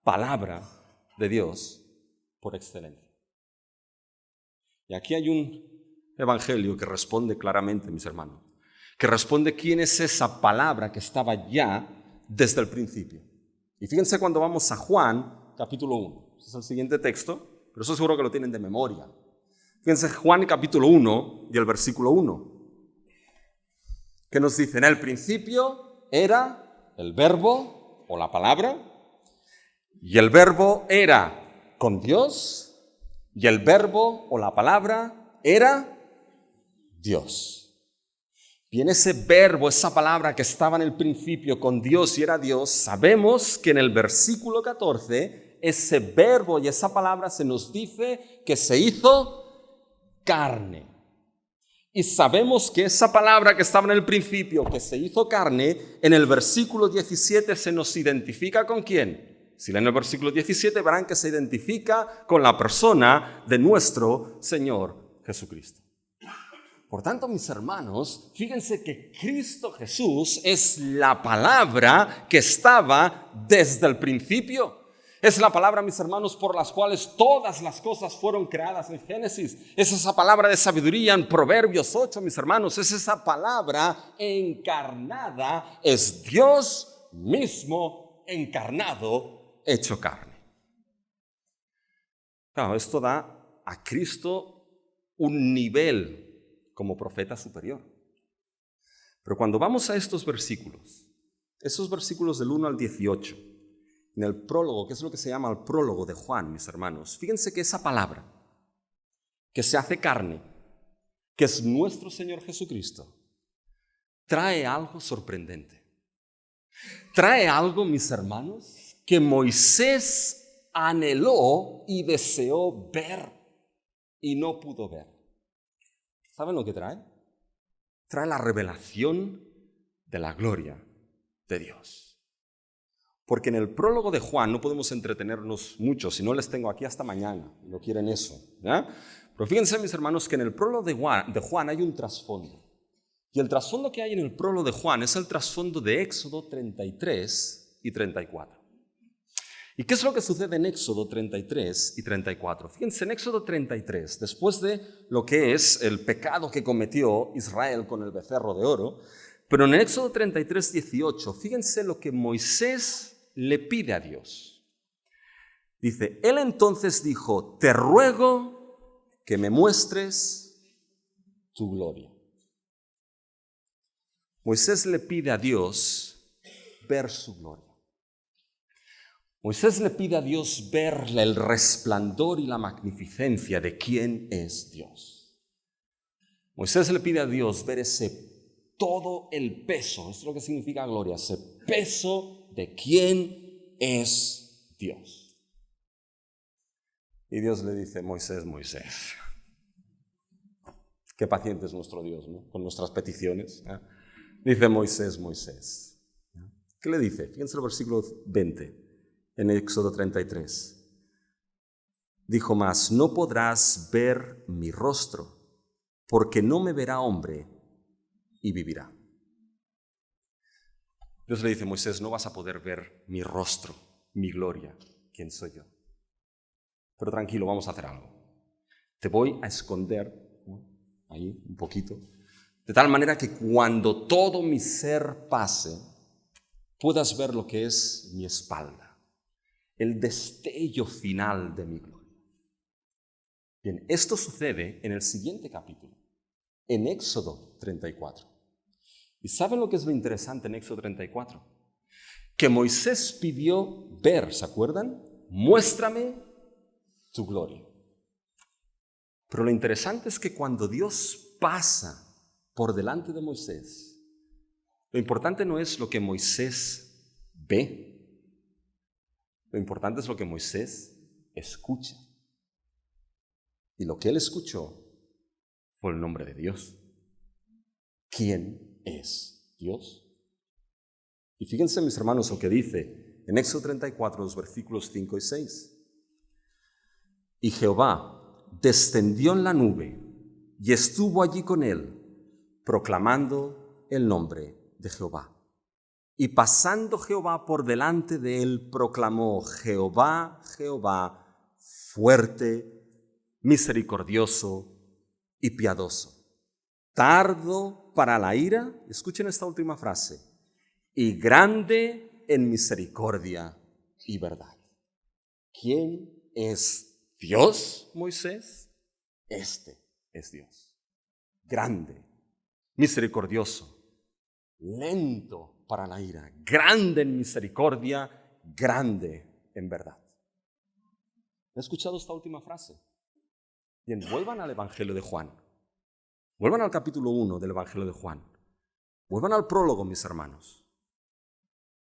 palabra de Dios por excelencia? Y aquí hay un evangelio que responde claramente, mis hermanos, que responde quién es esa palabra que estaba ya desde el principio. Y fíjense cuando vamos a Juan, capítulo 1. Ese es el siguiente texto, pero eso seguro que lo tienen de memoria. Fíjense Juan, capítulo 1, y el versículo 1. Que nos dice, en el principio era el verbo o la palabra, y el verbo era con Dios, y el verbo o la palabra era Dios. Y en ese verbo, esa palabra que estaba en el principio con Dios y era Dios, sabemos que en el versículo 14, ese verbo y esa palabra se nos dice que se hizo carne. Y sabemos que esa palabra que estaba en el principio, que se hizo carne, en el versículo 17 se nos identifica ¿con quién? Si leen el versículo 17 verán que se identifica con la persona de nuestro Señor Jesucristo. Por tanto, mis hermanos, fíjense que Cristo Jesús es la palabra que estaba desde el principio. Es la palabra, mis hermanos, por las cuales todas las cosas fueron creadas en Génesis. Es esa palabra de sabiduría en Proverbios 8, mis hermanos. Es esa palabra encarnada. Es Dios mismo encarnado, hecho carne. Claro, esto da a Cristo un nivel como profeta superior. Pero cuando vamos a estos versículos, esos versículos del 1 al 18, en el prólogo, que es lo que se llama el prólogo de Juan, mis hermanos, fíjense que esa palabra que se hace carne, que es nuestro Señor Jesucristo, trae algo sorprendente. Trae algo, mis hermanos, que Moisés anheló y deseó ver y no pudo ver. ¿Saben lo que trae? Trae la revelación de la gloria de Dios. porque en el prólogo de Juan no podemos entretenernos mucho, si no les tengo aquí hasta mañana, no quieren eso, ¿ya? Pero fíjense, mis hermanos, que en el prólogo de Juan hay un trasfondo. Y el trasfondo que hay en el prólogo de Juan es el trasfondo de Éxodo 33 y 34. ¿Y qué es lo que sucede en Éxodo 33 y 34? Fíjense, en Éxodo 33, después de lo que es el pecado que cometió Israel con el becerro de oro, pero en Éxodo 33, 18, fíjense lo que Moisés le pide a Dios. Dice, él entonces dijo, te ruego que me muestres tu gloria. Moisés le pide a Dios ver su gloria. Moisés le pide a Dios ver el resplandor y la magnificencia de quién es Dios. Moisés le pide a Dios ver todo el peso, esto es lo que significa gloria, ese peso de quién es Dios. Y Dios le dice, Moisés, qué paciente es nuestro Dios, ¿no? Con nuestras peticiones. Dice Moisés. ¿Qué le dice? Fíjense el versículo 20. En Éxodo 33, dijo más, no podrás ver mi rostro, porque no me verá hombre y vivirá. Dios le dice, Moisés, no vas a poder ver mi rostro, mi gloria, quién soy yo. Pero tranquilo, vamos a hacer algo. Te voy a esconder, ¿no? Ahí un poquito, de tal manera que cuando todo mi ser pase, puedas ver lo que es mi espalda. El destello final de mi gloria. Bien, esto sucede en el siguiente capítulo, en Éxodo 34. ¿Y saben lo que es lo interesante en Éxodo 34? Que Moisés pidió ver, ¿se acuerdan? Muéstrame tu gloria. Pero lo interesante es que cuando Dios pasa por delante de Moisés, lo importante no es lo que Moisés ve. Lo importante es lo que Moisés escucha. Y lo que él escuchó fue el nombre de Dios. ¿Quién es Dios? Y fíjense, mis hermanos, lo que dice en Éxodo 34, los versículos 5 y 6. Y Jehová descendió en la nube y estuvo allí con él, proclamando el nombre de Jehová. Y pasando Jehová por delante de él, proclamó, Jehová, Jehová, fuerte, misericordioso y piadoso, tardo para la ira, escuchen esta última frase, y grande en misericordia y verdad. ¿Quién es Dios, Moisés? Este es Dios, grande, misericordioso, lento para la ira, grande en misericordia, grande en verdad. ¿Han escuchado esta última frase? Bien, vuelvan al Evangelio de Juan. Vuelvan al capítulo 1 del Evangelio de Juan. Vuelvan al prólogo, mis hermanos.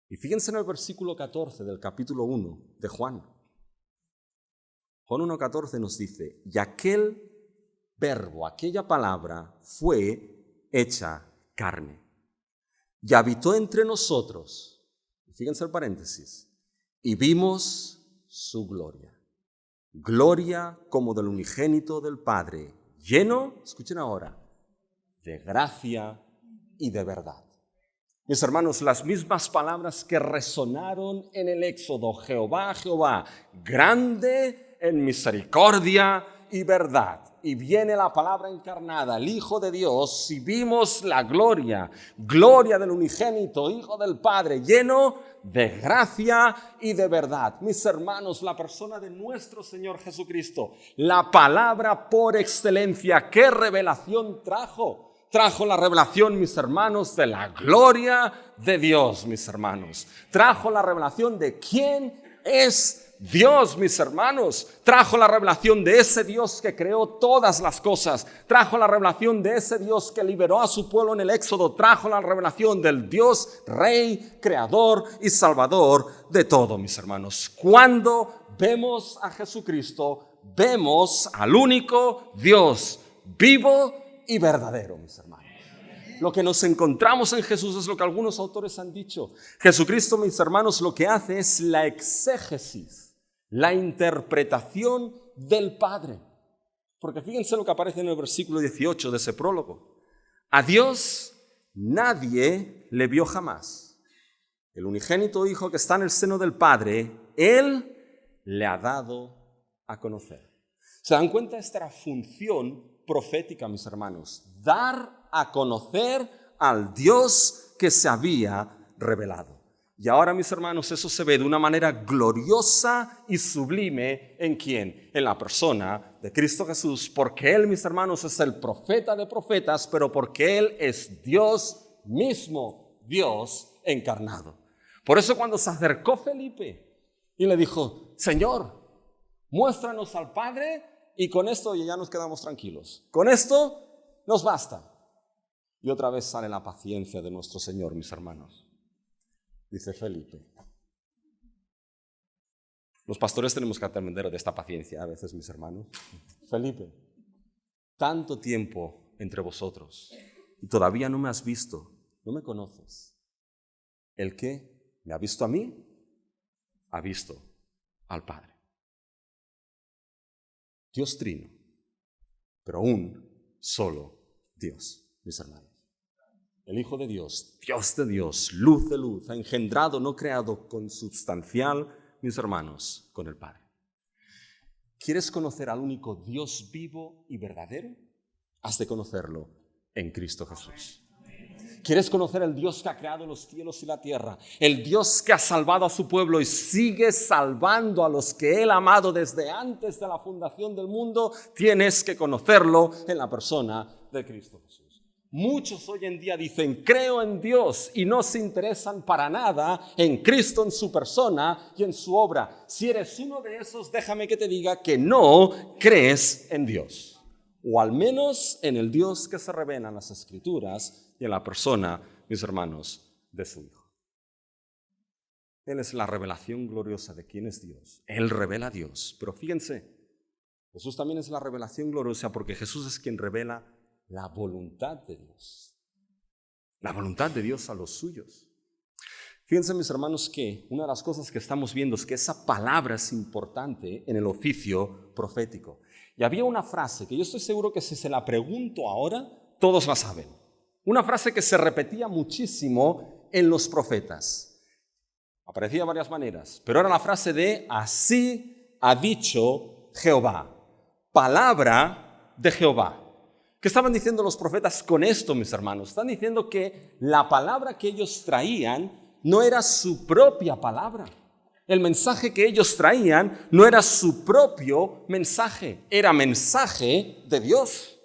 Y fíjense en el versículo 14 del capítulo 1 de Juan. Juan 1:14 nos dice, y aquel verbo, aquella palabra, fue hecha carne. Y habitó entre nosotros, fíjense el paréntesis, y vimos su gloria. Gloria como del unigénito del Padre, lleno, escuchen ahora, de gracia y de verdad. Mis hermanos, las mismas palabras que resonaron en el Éxodo, Jehová, Jehová, grande en misericordia y verdad. Y viene la palabra encarnada, el Hijo de Dios, y vimos la gloria, gloria del unigénito, Hijo del Padre, lleno de gracia y de verdad. Mis hermanos, la persona de nuestro Señor Jesucristo, la palabra por excelencia, ¿qué revelación trajo? Trajo la revelación, mis hermanos, de la gloria de Dios, mis hermanos. Trajo la revelación de quién es Dios, mis hermanos. Trajo la revelación de ese Dios que creó todas las cosas. Trajo la revelación de ese Dios que liberó a su pueblo en el Éxodo. Trajo la revelación del Dios, Rey, Creador y Salvador de todo, mis hermanos. Cuando vemos a Jesucristo, vemos al único Dios vivo y verdadero, mis hermanos. Lo que nos encontramos en Jesús es lo que algunos autores han dicho. Jesucristo, mis hermanos, lo que hace es la exégesis, la interpretación del Padre. Porque fíjense lo que aparece en el versículo 18 de ese prólogo. A Dios nadie le vio jamás. El unigénito Hijo que está en el seno del Padre, Él le ha dado a conocer. ¿Se dan cuenta? Esta era función profética, mis hermanos. Dar a conocer al Dios que se había revelado. Y ahora, mis hermanos, eso se ve de una manera gloriosa y sublime. ¿En quién? En la persona de Cristo Jesús. Porque Él, mis hermanos, es el profeta de profetas, pero porque Él es Dios mismo, Dios encarnado. Por eso cuando se acercó Felipe y le dijo, Señor, muéstranos al Padre y con esto ya nos quedamos tranquilos. Con esto nos basta. Y otra vez sale la paciencia de nuestro Señor, mis hermanos. Dice Felipe. Los pastores tenemos que aprender de esta paciencia a veces, mis hermanos. Felipe, tanto tiempo entre vosotros y todavía no me has visto, no me conoces. El que me ha visto a mí, ha visto al Padre. Dios trino, pero un solo Dios, mis hermanos. El Hijo de Dios, Dios de Dios, luz de luz, ha engendrado, no creado, consubstancial, mis hermanos, con el Padre. ¿Quieres conocer al único Dios vivo y verdadero? Has de conocerlo en Cristo Jesús. ¿Quieres conocer al Dios que ha creado los cielos y la tierra? El Dios que ha salvado a su pueblo y sigue salvando a los que Él ha amado desde antes de la fundación del mundo. Tienes que conocerlo en la persona de Cristo Jesús. Muchos hoy en día dicen, creo en Dios, y no se interesan para nada en Cristo, en su persona y en su obra. Si eres uno de esos, déjame que te diga que no crees en Dios. O al menos en el Dios que se revela en las Escrituras y en la persona, mis hermanos, de su Hijo. Él es la revelación gloriosa de quién es Dios. Él revela a Dios. Pero fíjense, Jesús también es la revelación gloriosa porque Jesús es quien revela la voluntad de Dios. La voluntad de Dios a los suyos. Fíjense, mis hermanos, que una de las cosas que estamos viendo es que esa palabra es importante en el oficio profético. Y había una frase que yo estoy seguro que si se la pregunto ahora, todos la saben. Una frase que se repetía muchísimo en los profetas. Aparecía de varias maneras, pero era la frase de así ha dicho Jehová. Palabra de Jehová. ¿Qué estaban diciendo los profetas con esto, mis hermanos? Están diciendo que la palabra que ellos traían no era su propia palabra. El mensaje que ellos traían no era su propio mensaje, era mensaje de Dios.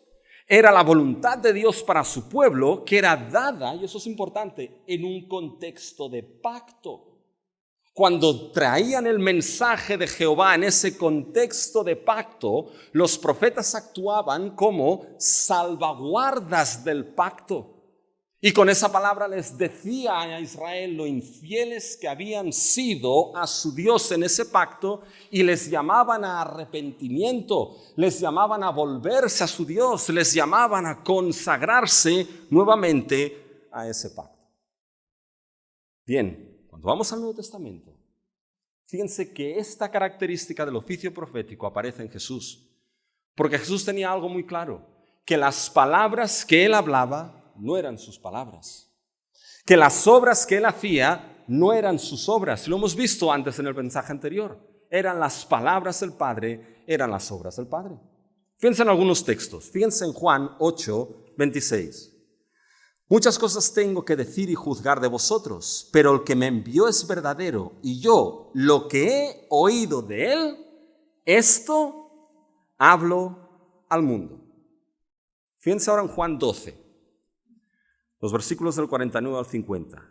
Era la voluntad de Dios para su pueblo que era dada, y eso es importante, en un contexto de pacto. Cuando traían el mensaje de Jehová en ese contexto de pacto, los profetas actuaban como salvaguardas del pacto. Y con esa palabra les decía a Israel lo infieles que habían sido a su Dios en ese pacto y les llamaban a arrepentimiento, les llamaban a volverse a su Dios, les llamaban a consagrarse nuevamente a ese pacto. Bien. Cuando vamos al Nuevo Testamento, fíjense que esta característica del oficio profético aparece en Jesús. Porque Jesús tenía algo muy claro, que las palabras que Él hablaba no eran sus palabras. Que las obras que Él hacía no eran sus obras. Lo hemos visto antes en el mensaje anterior. Eran las palabras del Padre, eran las obras del Padre. Fíjense en algunos textos. Fíjense en Juan 8:26. Muchas cosas tengo que decir y juzgar de vosotros, pero el que me envió es verdadero, y yo lo que he oído de él, esto hablo al mundo. Fíjense ahora en Juan 12, los versículos del 49 al 50.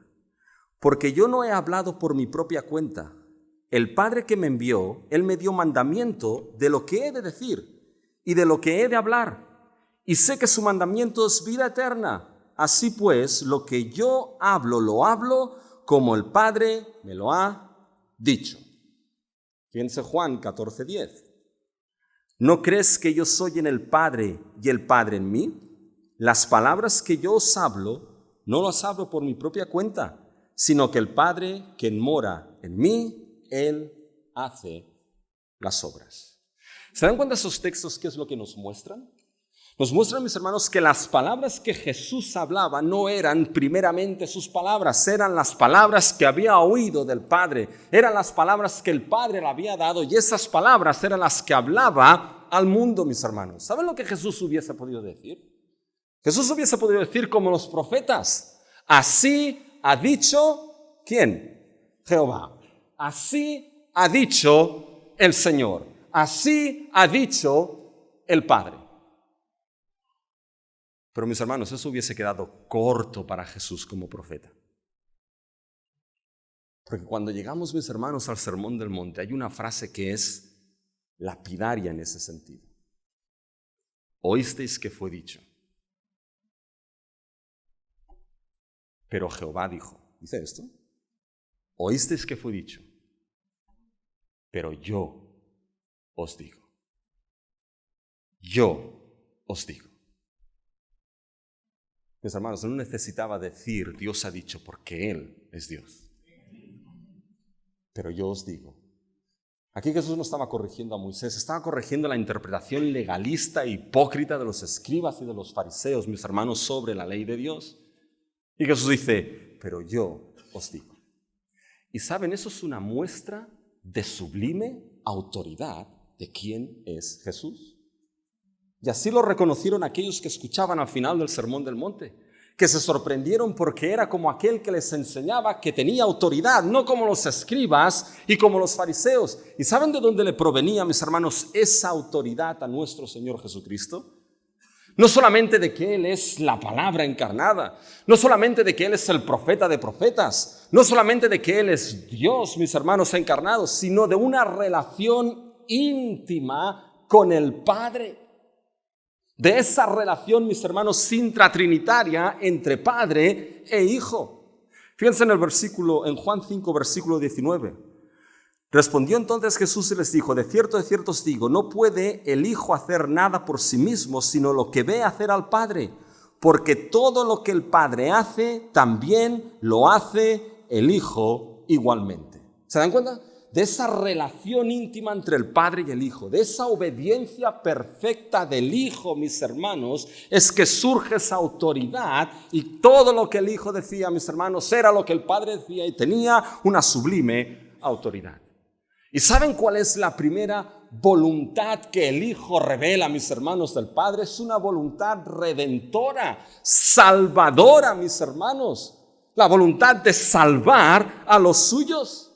Porque yo no he hablado por mi propia cuenta. El Padre que me envió, Él me dio mandamiento de lo que he de decir y de lo que he de hablar. Y sé que su mandamiento es vida eterna. Así pues, lo que yo hablo, lo hablo como el Padre me lo ha dicho. Fíjense Juan 14:10. ¿No crees que yo soy en el Padre y el Padre en mí? las palabras que yo os hablo, no las hablo por mi propia cuenta, sino que el Padre, quien mora en mí, Él hace las obras. ¿Se dan cuenta esos textos qué es lo que nos muestran? Nos muestran, mis hermanos, que las palabras que Jesús hablaba no eran primeramente sus palabras, eran las palabras que había oído del Padre, eran las palabras que el Padre le había dado y esas palabras eran las que hablaba al mundo, mis hermanos. ¿Saben lo que Jesús hubiese podido decir? Jesús hubiese podido decir como los profetas, así ha dicho, ¿quién? Jehová. Así ha dicho el Señor. Así ha dicho el Padre. Pero mis hermanos, eso hubiese quedado corto para Jesús como profeta. Porque cuando llegamos, mis hermanos, al Sermón del Monte, hay una frase que es lapidaria en ese sentido. Oísteis que fue dicho. Pero Jehová dijo, ¿dice esto? Oísteis que fue dicho, pero yo os digo. Yo os digo. Mis hermanos, no necesitaba decir Dios ha dicho porque Él es Dios. Pero yo os digo. Aquí Jesús no estaba corrigiendo a Moisés, estaba corrigiendo la interpretación legalista e hipócrita de los escribas y de los fariseos, mis hermanos, sobre la ley de Dios. Y Jesús dice, pero yo os digo. Y saben, eso es una muestra de sublime autoridad de quién es Jesús. Y así lo reconocieron aquellos que escuchaban al final del Sermón del Monte, que se sorprendieron porque era como aquel que les enseñaba que tenía autoridad, no como los escribas y como los fariseos. ¿Y saben de dónde le provenía, mis hermanos, esa autoridad a nuestro Señor Jesucristo? No solamente de que Él es la palabra encarnada, no solamente de que Él es el profeta de profetas, no solamente de que Él es Dios, mis hermanos, encarnado, sino de una relación íntima con el Padre. De esa relación, mis hermanos, intratrinitaria entre Padre e Hijo. Fíjense en el versículo, en Juan 5, versículo 19. Respondió entonces Jesús y les dijo, de cierto os digo, no puede el Hijo hacer nada por sí mismo, sino lo que ve hacer al Padre, porque todo lo que el Padre hace, también lo hace el Hijo igualmente. ¿Se dan cuenta? De esa relación íntima entre el Padre y el Hijo, de esa obediencia perfecta del Hijo, mis hermanos, es que surge esa autoridad y todo lo que el Hijo decía, mis hermanos, era lo que el Padre decía y tenía una sublime autoridad. ¿Y saben cuál es la primera voluntad que el Hijo revela, mis hermanos, del Padre? Es una voluntad redentora, salvadora, mis hermanos. La voluntad de salvar a los suyos.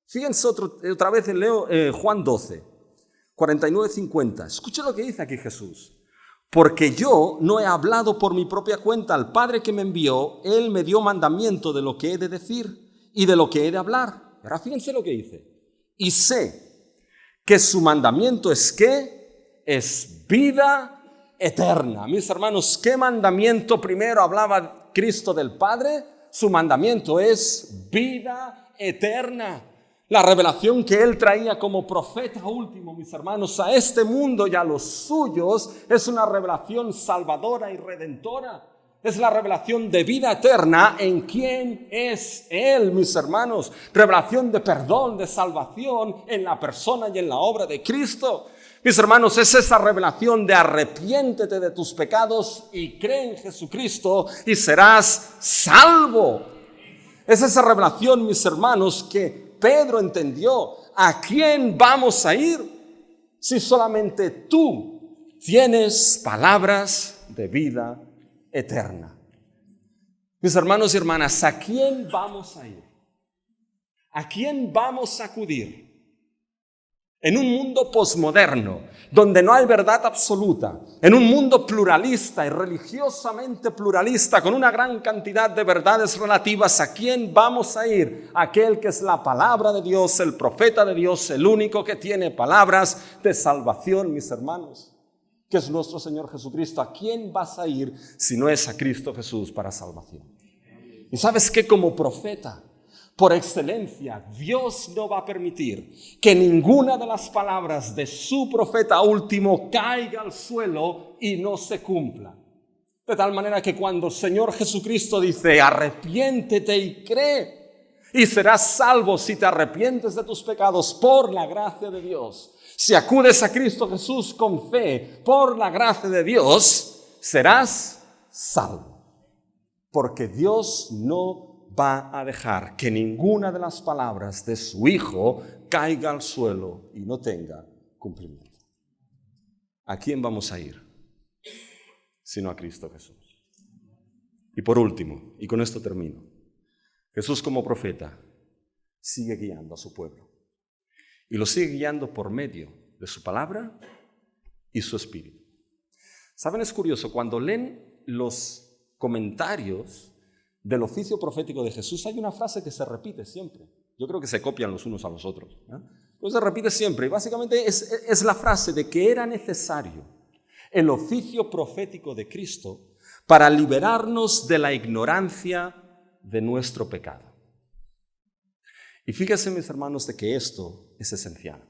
Fíjense otra vez en Juan 12, 49-50. Escuchen lo que dice aquí Jesús. Porque yo no he hablado por mi propia cuenta. Al Padre que me envió, Él me dio mandamiento de lo que he de decir y de lo que he de hablar. Ahora fíjense lo que dice. Y sé que su mandamiento es ¿qué? Es vida eterna. Mis hermanos, ¿qué mandamiento primero hablaba Cristo del Padre? Su mandamiento es vida eterna. La revelación que Él traía como profeta último, mis hermanos, a este mundo y a los suyos es una revelación salvadora y redentora. Es la revelación de vida eterna en quién es Él, mis hermanos. Revelación de perdón, de salvación en la persona y en la obra de Cristo. Mis hermanos, es esa revelación de arrepiéntete de tus pecados y cree en Jesucristo y serás salvo. Es esa revelación, mis hermanos, que Pedro entendió. ¿A quién vamos a ir si solamente tú tienes palabras de vida eterna? Mis hermanos y hermanas, ¿a quién vamos a ir? ¿A quién vamos a acudir? En un mundo posmoderno, donde no hay verdad absoluta, en un mundo pluralista y religiosamente pluralista, con una gran cantidad de verdades relativas, ¿a quién vamos a ir? Aquel que es la palabra de Dios, el profeta de Dios, el único que tiene palabras de salvación, mis hermanos, que es nuestro Señor Jesucristo. ¿A quién vas a ir si no es a Cristo Jesús para salvación? Y sabes que como profeta, por excelencia, Dios no va a permitir que ninguna de las palabras de su profeta último caiga al suelo y no se cumpla. De tal manera que cuando el Señor Jesucristo dice, arrepiéntete y cree, y serás salvo si te arrepientes de tus pecados por la gracia de Dios. Si acudes a Cristo Jesús con fe, por la gracia de Dios, serás salvo. Porque Dios no va a dejar que ninguna de las palabras de su Hijo caiga al suelo y no tenga cumplimiento. ¿A quién vamos a ir? Sino a Cristo Jesús. Y por último, y con esto termino, Jesús como profeta sigue guiando a su pueblo. Y lo sigue guiando por medio de su palabra y su espíritu. ¿Saben? Es curioso, cuando leen los comentarios del oficio profético de Jesús, hay una frase que se repite siempre. Yo creo que se copian los unos a los otros, ¿eh? Pero se repite siempre. Y básicamente es la frase de que era necesario el oficio profético de Cristo para liberarnos de la ignorancia de nuestro pecado. Y fíjense, mis hermanos, de que esto es esencial.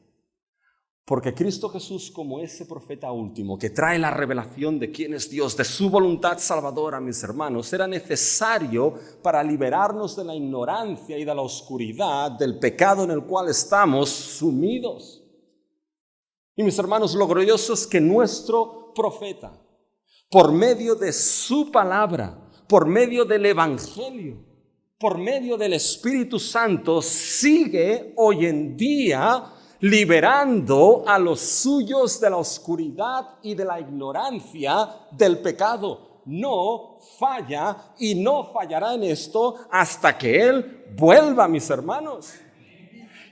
Porque Cristo Jesús, como ese profeta último que trae la revelación de quién es Dios, de su voluntad salvadora, mis hermanos, era necesario para liberarnos de la ignorancia y de la oscuridad del pecado en el cual estamos sumidos. Y mis hermanos, lo glorioso es que nuestro profeta, por medio de su palabra, por medio del Evangelio, por medio del Espíritu Santo, sigue hoy en día liberando a los suyos de la oscuridad y de la ignorancia del pecado. No falla y no fallará en esto hasta que Él vuelva, mis hermanos.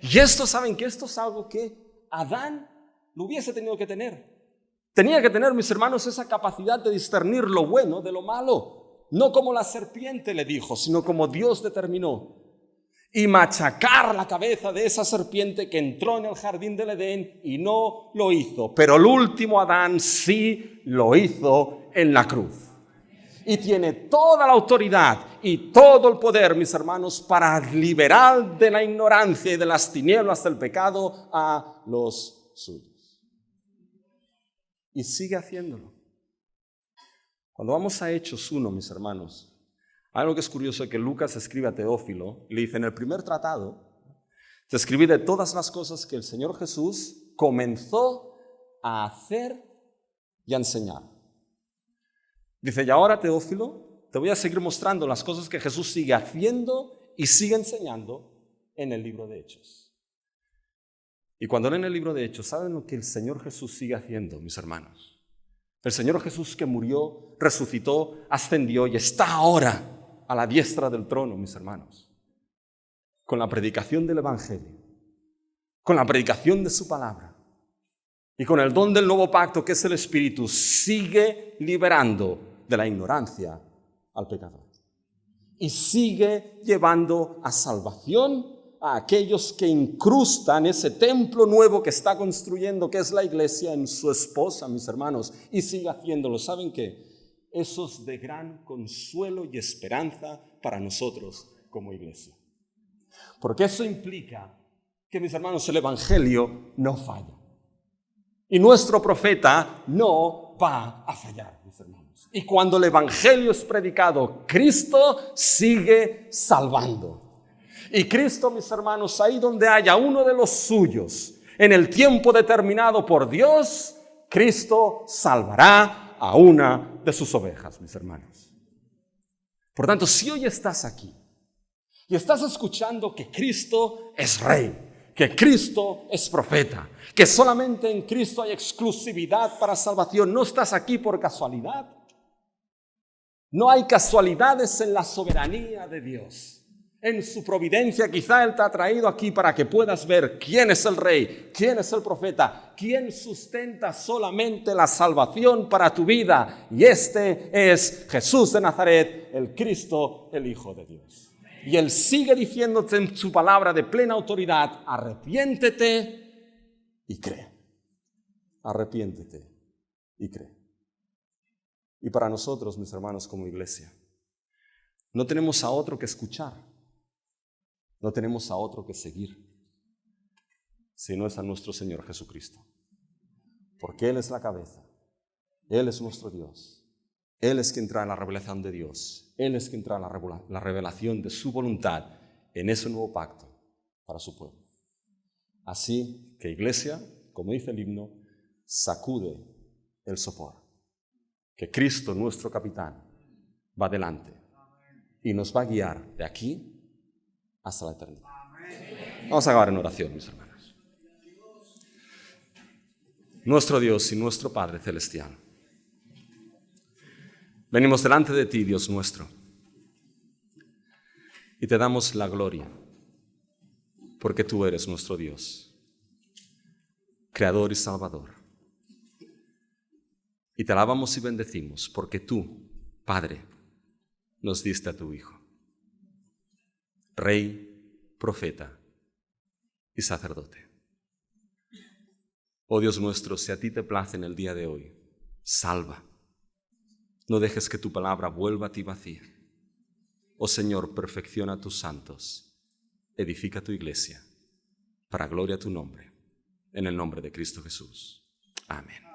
Y esto, ¿saben qué? Esto es algo que Adán lo hubiese tenido que tener. Tenía que tener, mis hermanos, esa capacidad de discernir lo bueno de lo malo. No como la serpiente le dijo, sino como Dios determinó. Y machacar la cabeza de esa serpiente que entró en el jardín del Edén y no lo hizo. Pero el último Adán sí lo hizo en la cruz. Y tiene toda la autoridad y todo el poder, mis hermanos, para liberar de la ignorancia y de las tinieblas del pecado a los suyos. Y sigue haciéndolo. Cuando vamos a Hechos 1, mis hermanos, hay algo que es curioso que Lucas escribe a Teófilo y le dice: en el primer tratado te escribí de todas las cosas que el Señor Jesús comenzó a hacer y a enseñar. Dice: y ahora, Teófilo, te voy a seguir mostrando las cosas que Jesús sigue haciendo y sigue enseñando en el libro de Hechos. Y cuando leen el libro de Hechos, ¿saben lo que el Señor Jesús sigue haciendo, mis hermanos? El Señor Jesús que murió, resucitó, ascendió y está ahora a la diestra del trono, mis hermanos, con la predicación del Evangelio, con la predicación de su palabra y con el don del nuevo pacto que es el Espíritu, sigue liberando de la ignorancia al pecador y sigue llevando a salvación a aquellos que incrustan ese templo nuevo que está construyendo, que es la iglesia, en su esposa, mis hermanos, y sigue haciéndolo. ¿Saben qué? Eso es de gran consuelo y esperanza para nosotros como iglesia. Porque eso implica que, mis hermanos, el Evangelio no falla. Y nuestro profeta no va a fallar, mis hermanos. Y cuando el Evangelio es predicado, Cristo sigue salvando. Y Cristo, mis hermanos, ahí donde haya uno de los suyos, en el tiempo determinado por Dios, Cristo salvará a una de sus ovejas, mis hermanos. Por tanto, si hoy estás aquí y estás escuchando que Cristo es Rey, que Cristo es profeta, que solamente en Cristo hay exclusividad para salvación, no estás aquí por casualidad. No hay casualidades en la soberanía de Dios. En su providencia quizá Él te ha traído aquí para que puedas ver quién es el Rey, quién es el profeta, quién sustenta solamente la salvación para tu vida. Y este es Jesús de Nazaret, el Cristo, el Hijo de Dios. Y Él sigue diciéndote en su palabra de plena autoridad: arrepiéntete y cree. Arrepiéntete y cree. Y para nosotros, mis hermanos, como iglesia, no tenemos a otro que escuchar. No tenemos a otro que seguir, sino es a nuestro Señor Jesucristo. Porque Él es la cabeza, Él es nuestro Dios, Él es quien trae la revelación de Dios. Él es quien trae la revelación de su voluntad en ese nuevo pacto para su pueblo. Así que, iglesia, como dice el himno, sacude el sopor. Que Cristo, nuestro capitán, va delante y nos va a guiar de aquí hasta la eternidad. Vamos a acabar en oración, mis hermanos. Nuestro Dios y nuestro Padre celestial, venimos delante de ti, Dios nuestro, y te damos la gloria, porque tú eres nuestro Dios, Creador y Salvador. Y te alabamos y bendecimos, porque tú, Padre, nos diste a tu Hijo, Rey, Profeta y Sacerdote. Oh Dios nuestro, si a ti te place en el día de hoy, salva. No dejes que tu palabra vuelva a ti vacía. Oh Señor, perfecciona a tus santos, edifica tu iglesia, para gloria a tu nombre, en el nombre de Cristo Jesús. Amén.